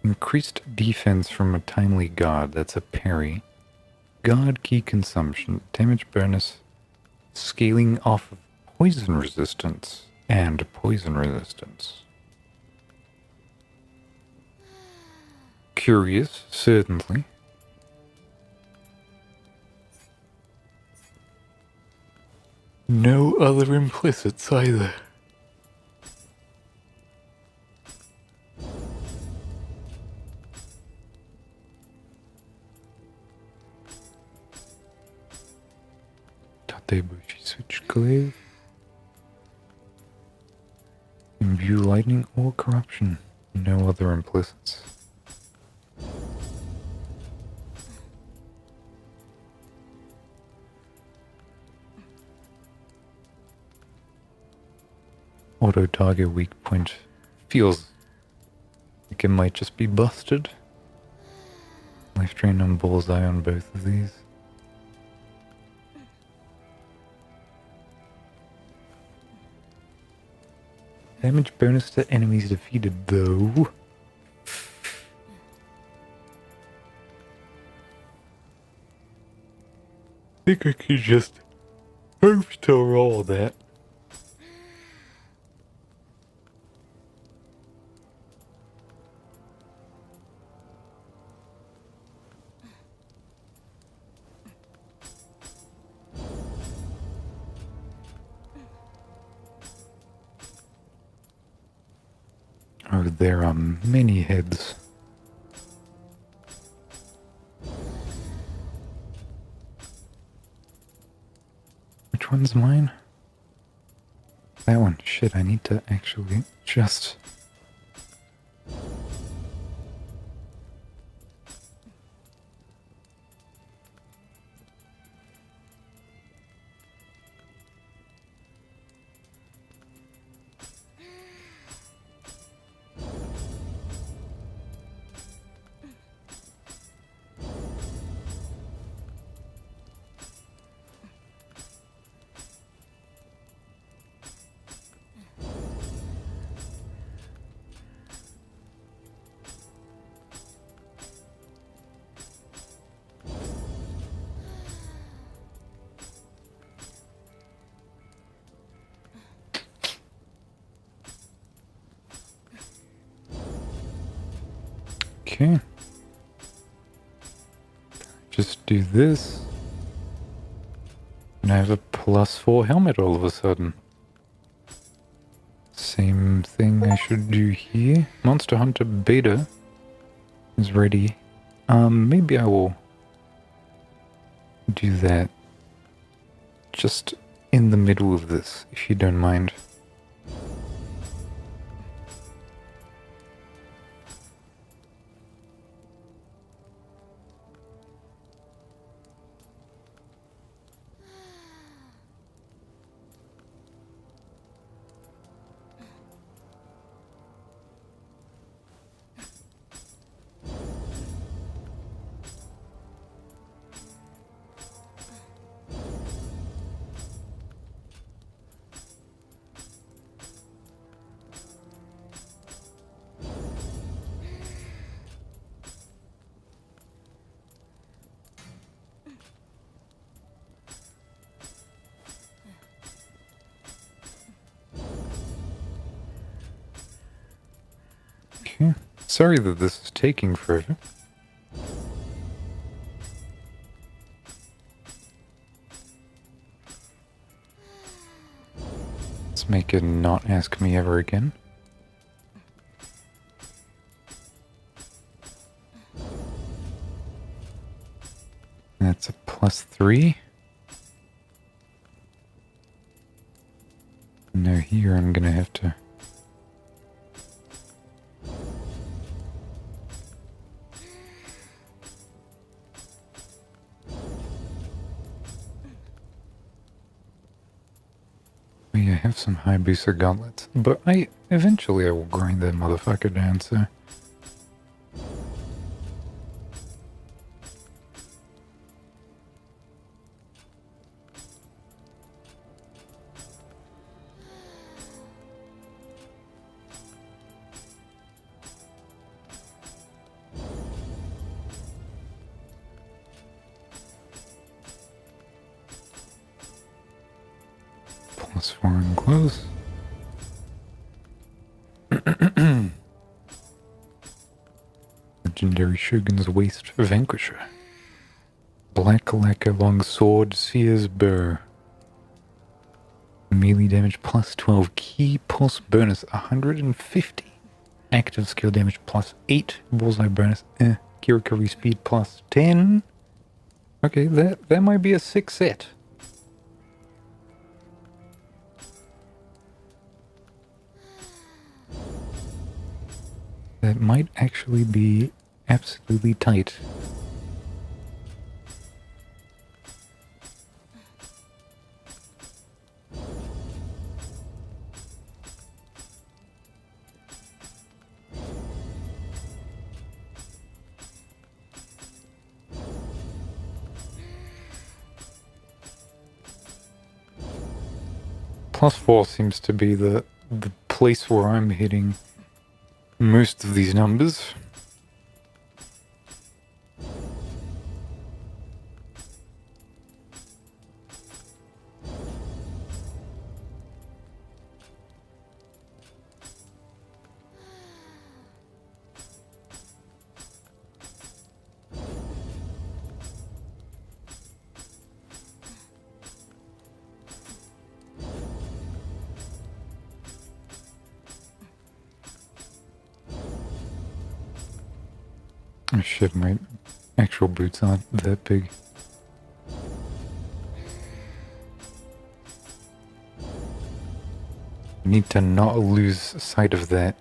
Increased defense from a timely guard. That's a parry. Guard key consumption. Damage bonus. Scaling off of poison resistance. And poison resistance. Curious, certainly. No other implicits either. Tatebushi switchglaive. Imbue lightning or corruption. No other implicits. Auto target weak point feels like it might just be busted. Life drain on bullseye on both of these. Damage bonus to enemies defeated though. I think I could just hope to roll that. Oh, there are many heads. Which one's mine? That one. Shit, I need to actually just... Okay. Just do this. And I have a +4 helmet all of a sudden. Same thing I should do here. Monster Hunter Beta is ready. Maybe I will do that just in the middle of this, if you don't mind. Okay. Sorry that this is taking forever. Let's make it not ask me ever again. That's a +3. Now here I'm gonna have to... Oh yeah, I have some high booster gauntlets, but eventually I will grind that motherfucker down, so... +4 and close. Legendary Shogun's Waste Vanquisher. Black Lacquer Long Sword, Seer's Burr. Melee damage plus 12. Key pulse bonus 150. Active skill damage plus 8. Bullseye bonus. Key recovery speed plus 10. Okay, that might be a sick set. That might actually be absolutely tight. +4 seems to be the place where I'm hitting most of these numbers. Oh shit, my actual boots aren't that big. I need to not lose sight of that.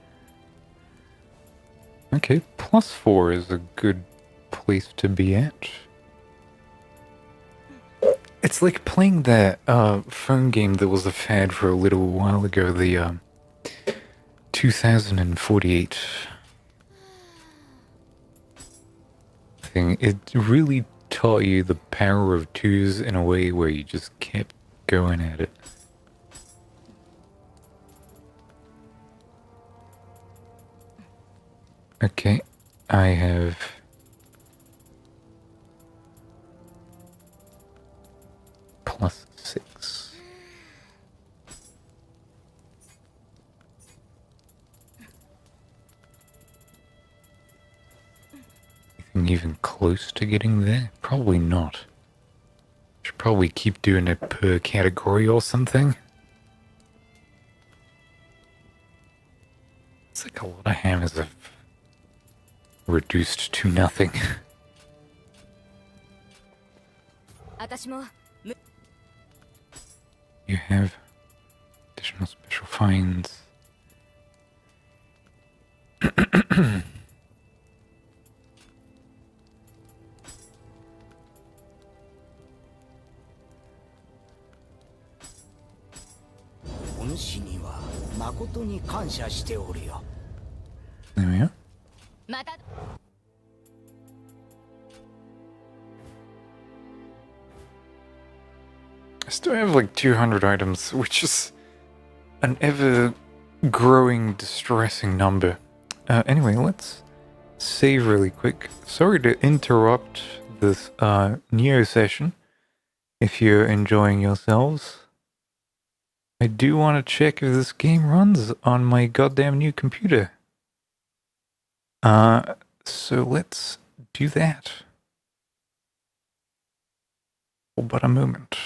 Okay, +4 is a good place to be at. It's like playing that phone game that was a fad for a little while ago, the 2048 thing. It really taught you the power of twos in a way where you just kept going at it. Okay, I have +6. Anything even close to getting there? Probably not. Should probably keep doing it per category or something. It's like a lot of hammers have reduced to nothing. You have additional special finds. There we are. I still have like 200 items, which is an ever-growing, distressing number. Anyway, let's save really quick. Sorry to interrupt this Nioh session. If you're enjoying yourselves, I do want to check if this game runs on my goddamn new computer. So let's do that. For but a moment.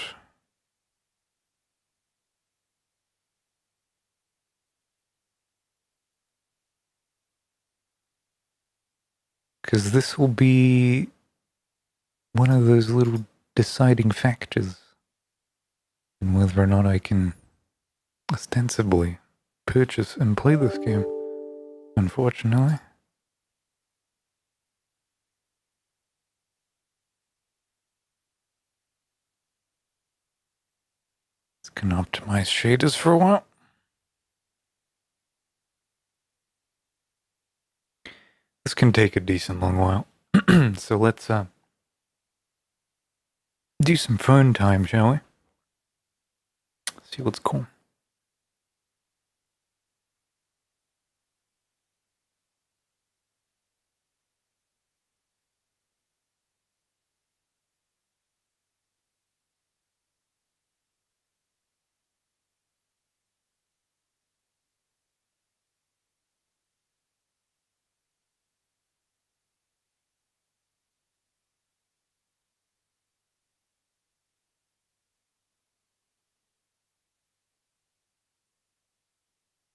Because this will be one of those little deciding factors in whether or not I can ostensibly purchase and play this game, unfortunately. Let's can optimize shaders for a while. This can take a decent long while. So let's do some phone time, shall we? See what's cool.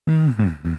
Mm-hmm.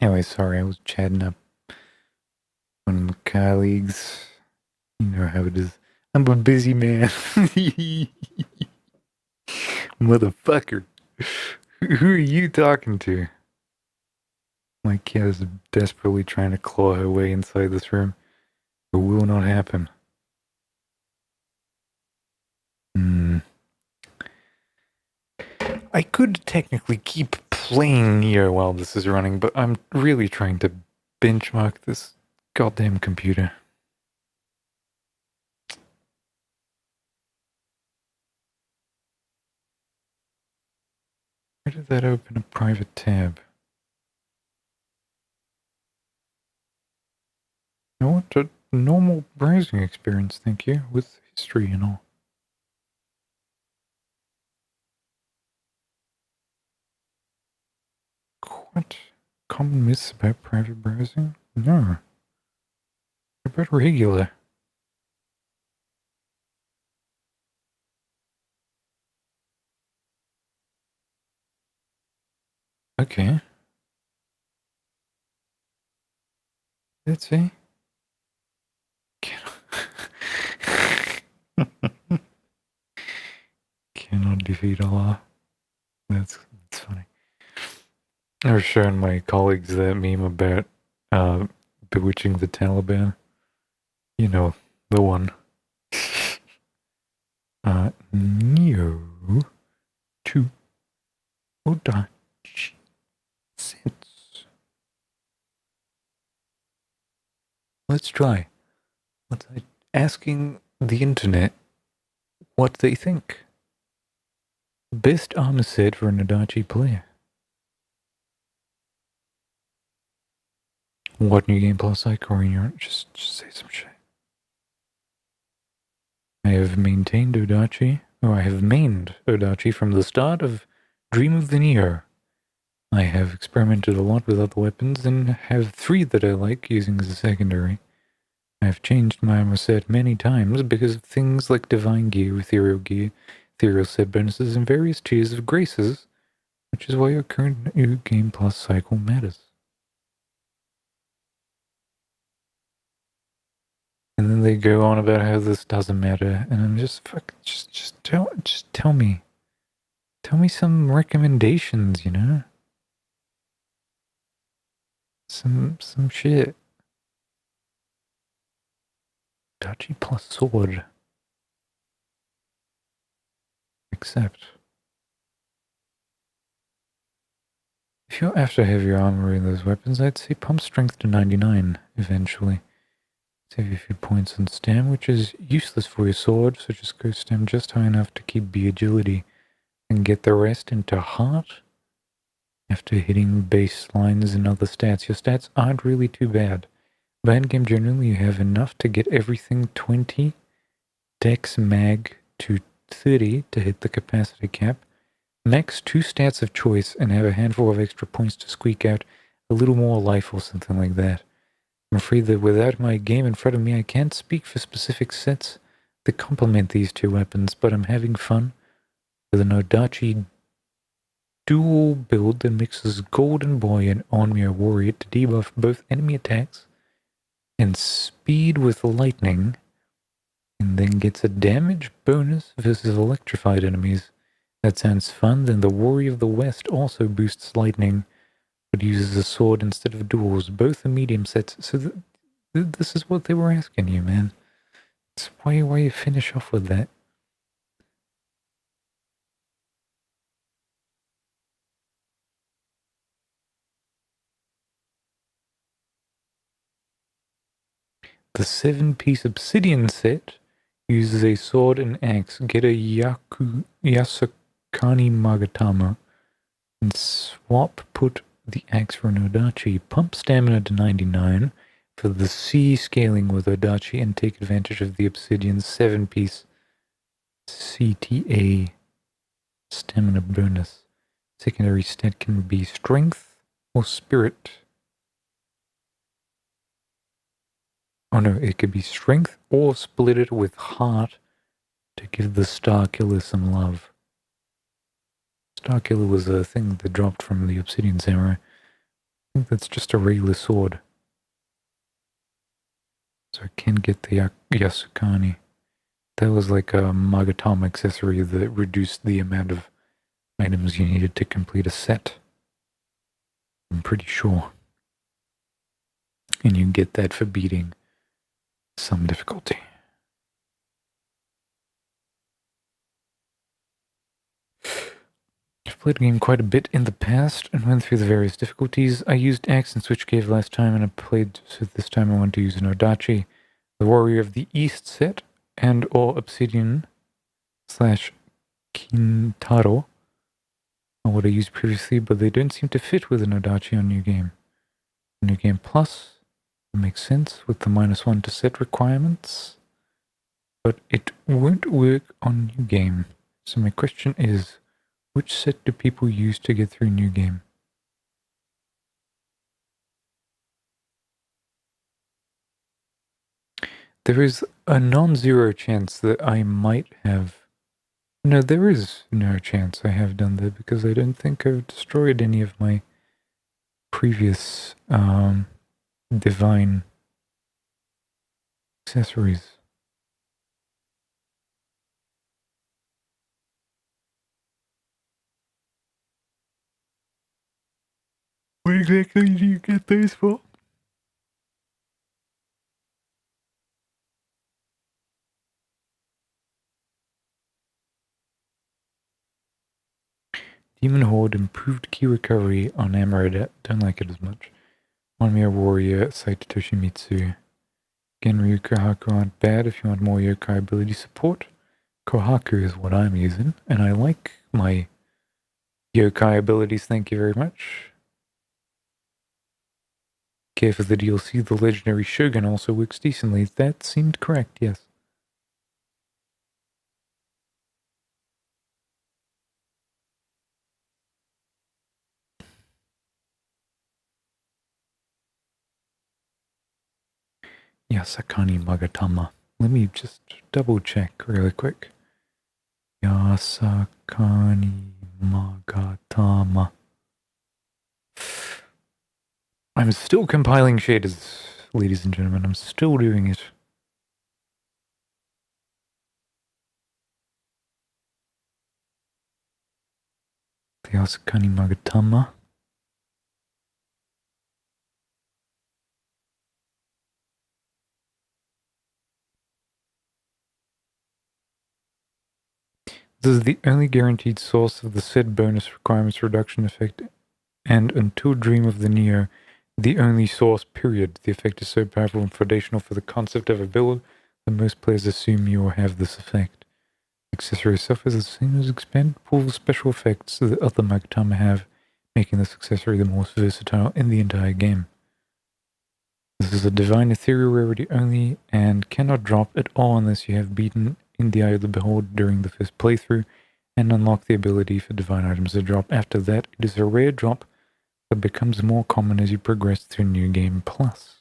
Anyway, sorry, I was chatting up one of my colleagues. You know how it is. I'm a busy man. Motherfucker. Who are you talking to? My cat is desperately trying to claw her way inside this room. It will not happen. I could technically keep playing here while this is running, but I'm really trying to benchmark this goddamn computer. Where did that open a private tab? I want a normal browsing experience, thank you, with history and all. What? Common myths about private browsing? No. About regular. Okay. Let's see. Cannot defeat Allah. That's funny. I was showing my colleagues that meme about bewitching the Taliban. You know, the one. Nioh 2 Odachi Sense. Let's try. Let's asking the internet what they think. Best armor set for an Adachi player. What new game plus like or in your just say some shit. I have maintained Odachi, or I have mained Odachi from the start of Dream of the Nioh. I have experimented a lot with other weapons and have 3 that I like using as a secondary. I have changed my armor set many times because of things like Divine Gear, Ethereal Gear, Ethereal set bonuses, and various tiers of graces, which is why your current new game plus cycle matters. And then they go on about how this doesn't matter, and I'm just tell me. Tell me some recommendations, you know? Some shit. Dachi plus sword. Accept. If you're after heavier armor in those weapons, I'd say pump strength to 99 eventually. Save you a few points on stam, which is useless for your sword, so just go stam just high enough to keep B agility and get the rest into heart. after hitting baselines and other stats. Your stats aren't really too bad. By endgame, generally, you have enough to get everything 20, dex mag to 30 to hit the capacity cap, max 2 stats of choice, and have a handful of extra points to squeak out a little more life or something like that. I'm afraid that without my game in front of me, I can't speak for specific sets that complement these two weapons, but I'm having fun with an Odachi dual build that mixes Golden Boy and Onmyo Warrior to debuff both enemy attacks and speed with lightning, and then gets a damage bonus versus electrified enemies. That sounds fun. Then the Warrior of the West also boosts lightning, but uses a sword instead of duels. Both are medium sets, so this is what they were asking you, man. It's why you finish off with that. The 7-piece obsidian set uses a sword and axe. Get a Yasukani Magatama and put the axe for an Odachi. Pump stamina to 99 for the C scaling with Odachi and take advantage of the obsidian's 7-piece CTA stamina bonus. Secondary stat can be strength or spirit. Oh no, it could be strength or split it with heart to give the Star Killer some love. Star Killer was a thing that dropped from the Obsidian Samurai. I think that's just a regular sword. So I can get the Yasukani. That was like a Magatama accessory that reduced the amount of items you needed to complete a set. I'm pretty sure. And you get that for beating some difficulty. I've played the game quite a bit in the past and went through the various difficulties. I used Axe and Switch Cave last time, and I played, so this time I want to use an Odachi, the Warrior of the East set, and or Obsidian / Kintaro, or what I used previously, but they don't seem to fit with an Odachi on New Game. New Game Plus, it makes sense with the -1 to set requirements, but it won't work on New Game. So my question is, which set do people use to get through New Game? There is a non-zero chance that I might have... No, there is no chance I have done that because I don't think I've destroyed any of my previous divine accessories. What exactly do you get those for? Demon Horde improved key recovery on Amaret. Don't like it as much. Onmyo Warrior, Saito Toshimitsu. Genryu Kohaku aren't bad if you want more yokai ability support. Kohaku is what I'm using, and I like my yokai abilities, thank you very much. Okay, for the DLC, the legendary Shogun also works decently. That seemed correct, yes. Yasakani Magatama. Let me just double check really quick. Yasakani Magatama. I'm still compiling shaders, ladies and gentlemen. I'm still doing it. The Yasakani Magatama. This is the only guaranteed source of the said bonus requirements reduction effect, and until Dream of the Nioh, the only source, period. The effect is so powerful and foundational for the concept of a build that most players assume you will have this effect. The accessory itself is the same as expanded pool of special effects that other Magatama have, making this accessory the most versatile in the entire game. This is a divine ethereal rarity only and cannot drop at all unless you have beaten In the Eye of the Beholder during the first playthrough and unlock the ability for divine items to drop. After that, it is a rare drop that becomes more common as you progress through New Game Plus.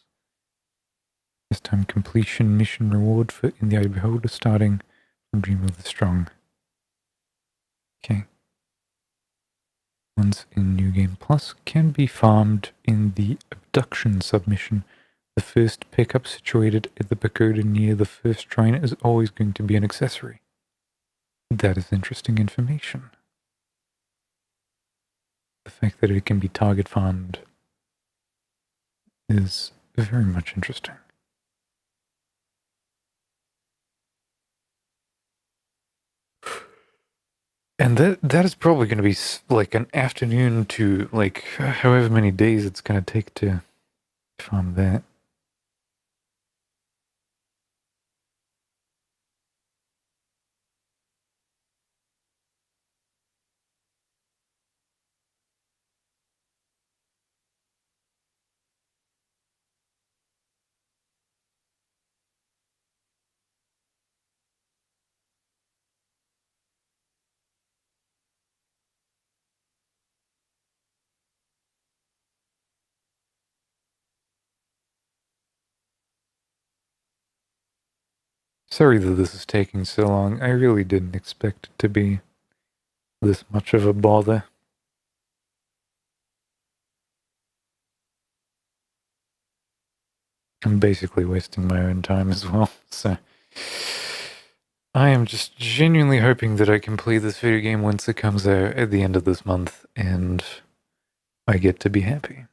This time completion mission reward for In the Eye of the Beholder starting from Dream of the Strong. Okay. Ones in New Game Plus can be farmed in the Abduction submission. The first pickup situated at the pagoda near the first shrine is always going to be an accessory. That is interesting information. The fact that it can be target farmed is very much interesting. And that is probably going to be like an afternoon to like however many days it's going to take to farm that. Sorry that this is taking so long. I really didn't expect it to be this much of a bother. I'm basically wasting my own time as well, so I am just genuinely hoping that I can play this video game once it comes out at the end of this month and I get to be happy.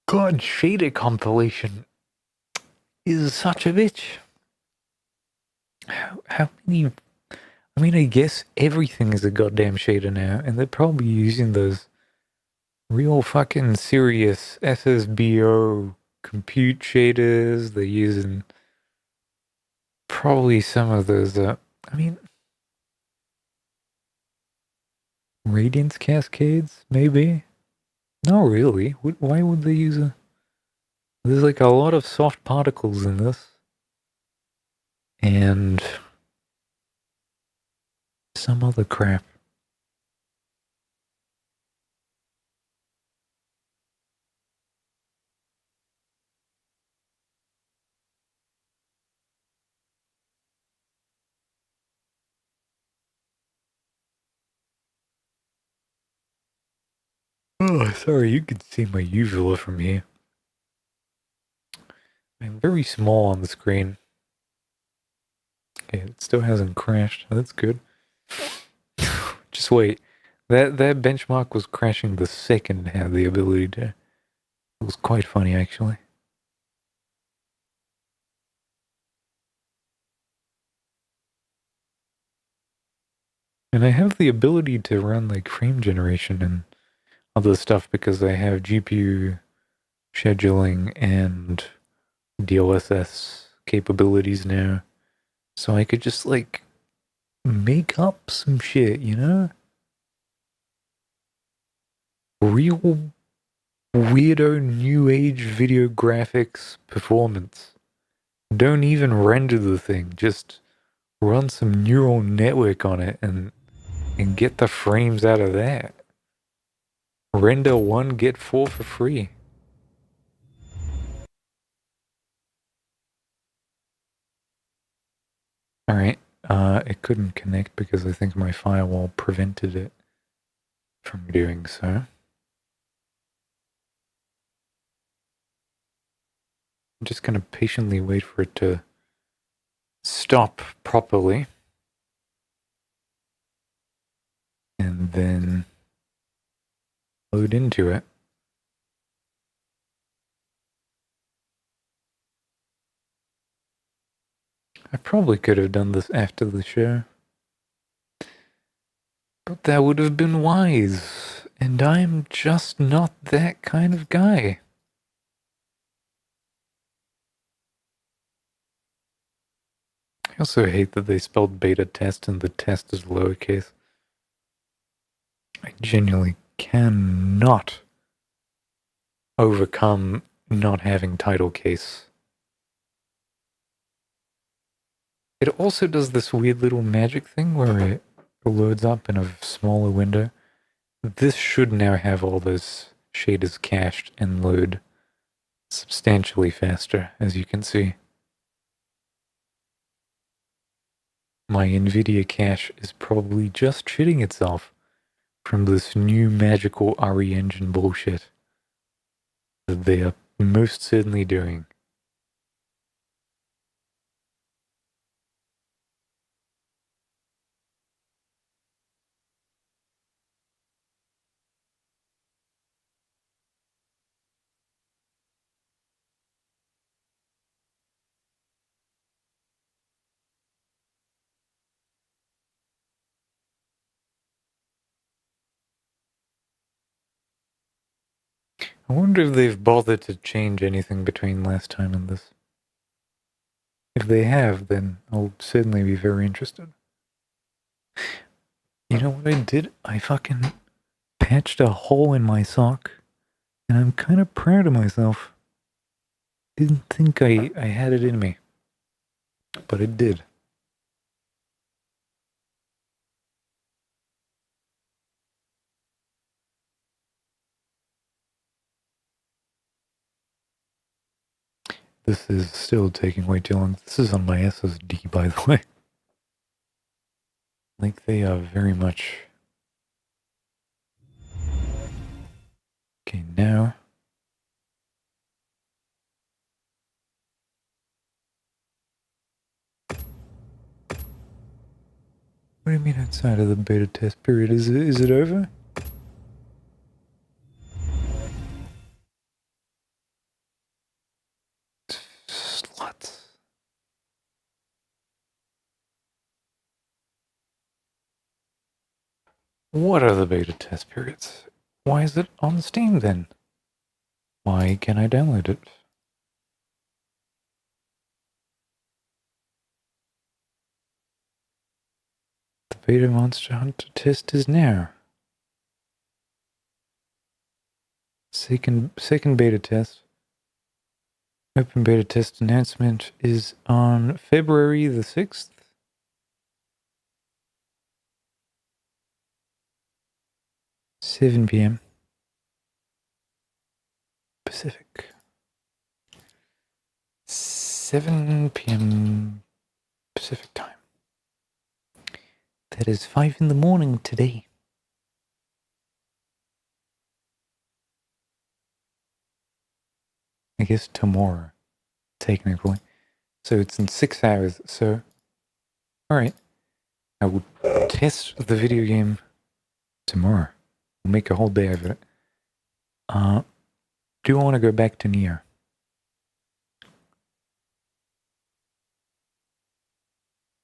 God, shader compilation is such a bitch. How many... I mean, I guess everything is a goddamn shader now, and they're probably using those real fucking serious SSBO compute shaders. They're using probably some of those, I mean... Radiance cascades, maybe? Not really. Why would they use a... There's like a lot of soft particles in this. And... some other crap. Oh, sorry, you can see my uvula from here. I'm very small on the screen. Okay, it still hasn't crashed. Oh, that's good. Just wait. That benchmark was crashing the second it had the ability to. It was quite funny, actually. And I have the ability to run like frame generation and other stuff because I have GPU scheduling and DLSS capabilities now. So I could just like make up some shit, you know? Real weirdo new age video graphics performance. Don't even render the thing, just run some neural network on it and get the frames out of that. Render 1, get 4 for free. Alright, it couldn't connect because I think my firewall prevented it from doing so. I'm just gonna patiently wait for it to stop properly. And then load into it. I probably could have done this after the show. But that would have been wise. And I'm just not that kind of guy. I also hate that they spelled beta test and the test is lowercase. I genuinely cannot overcome not having title case. It also does this weird little magic thing where it loads up in a smaller window. This should now have all those shaders cached and load substantially faster, as you can see. My NVIDIA cache is probably just shitting itself from this new magical RE engine bullshit that they are most certainly doing. I wonder if they've bothered to change anything between last time and this. If they have, then I'll certainly be very interested. You know what I did? I fucking patched a hole in my sock, and I'm kind of proud of myself. Didn't think I had it in me, but it did. This is still taking way too long. This is on my SSD, by the way. Like, they are very much... Okay, now... What do you mean outside of the beta test period? Is it over? Sluts. What are the beta test periods? Why is it on Steam then? Why can I download it? The beta Monster Hunter test is now. Second beta test. Open beta test announcement is on February the 6th. 7 p.m. Pacific. 7 p.m. Pacific time. That is 5 in the morning today. I guess tomorrow, technically. So it's in 6 hours, so... Alright. I will test the video game tomorrow. We'll make a whole day of it. Do I want to go back to Nioh?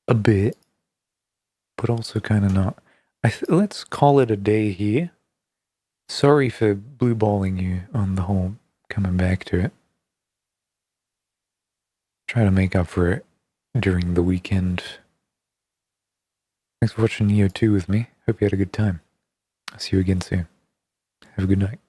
A bit. But also kind of not. Let's call it a day here. Sorry for blue-balling you on the whole coming back to it. Try to make up for it during the weekend. Thanks for watching Nioh 2 with me. Hope you had a good time. I'll see you again soon. Have a good night.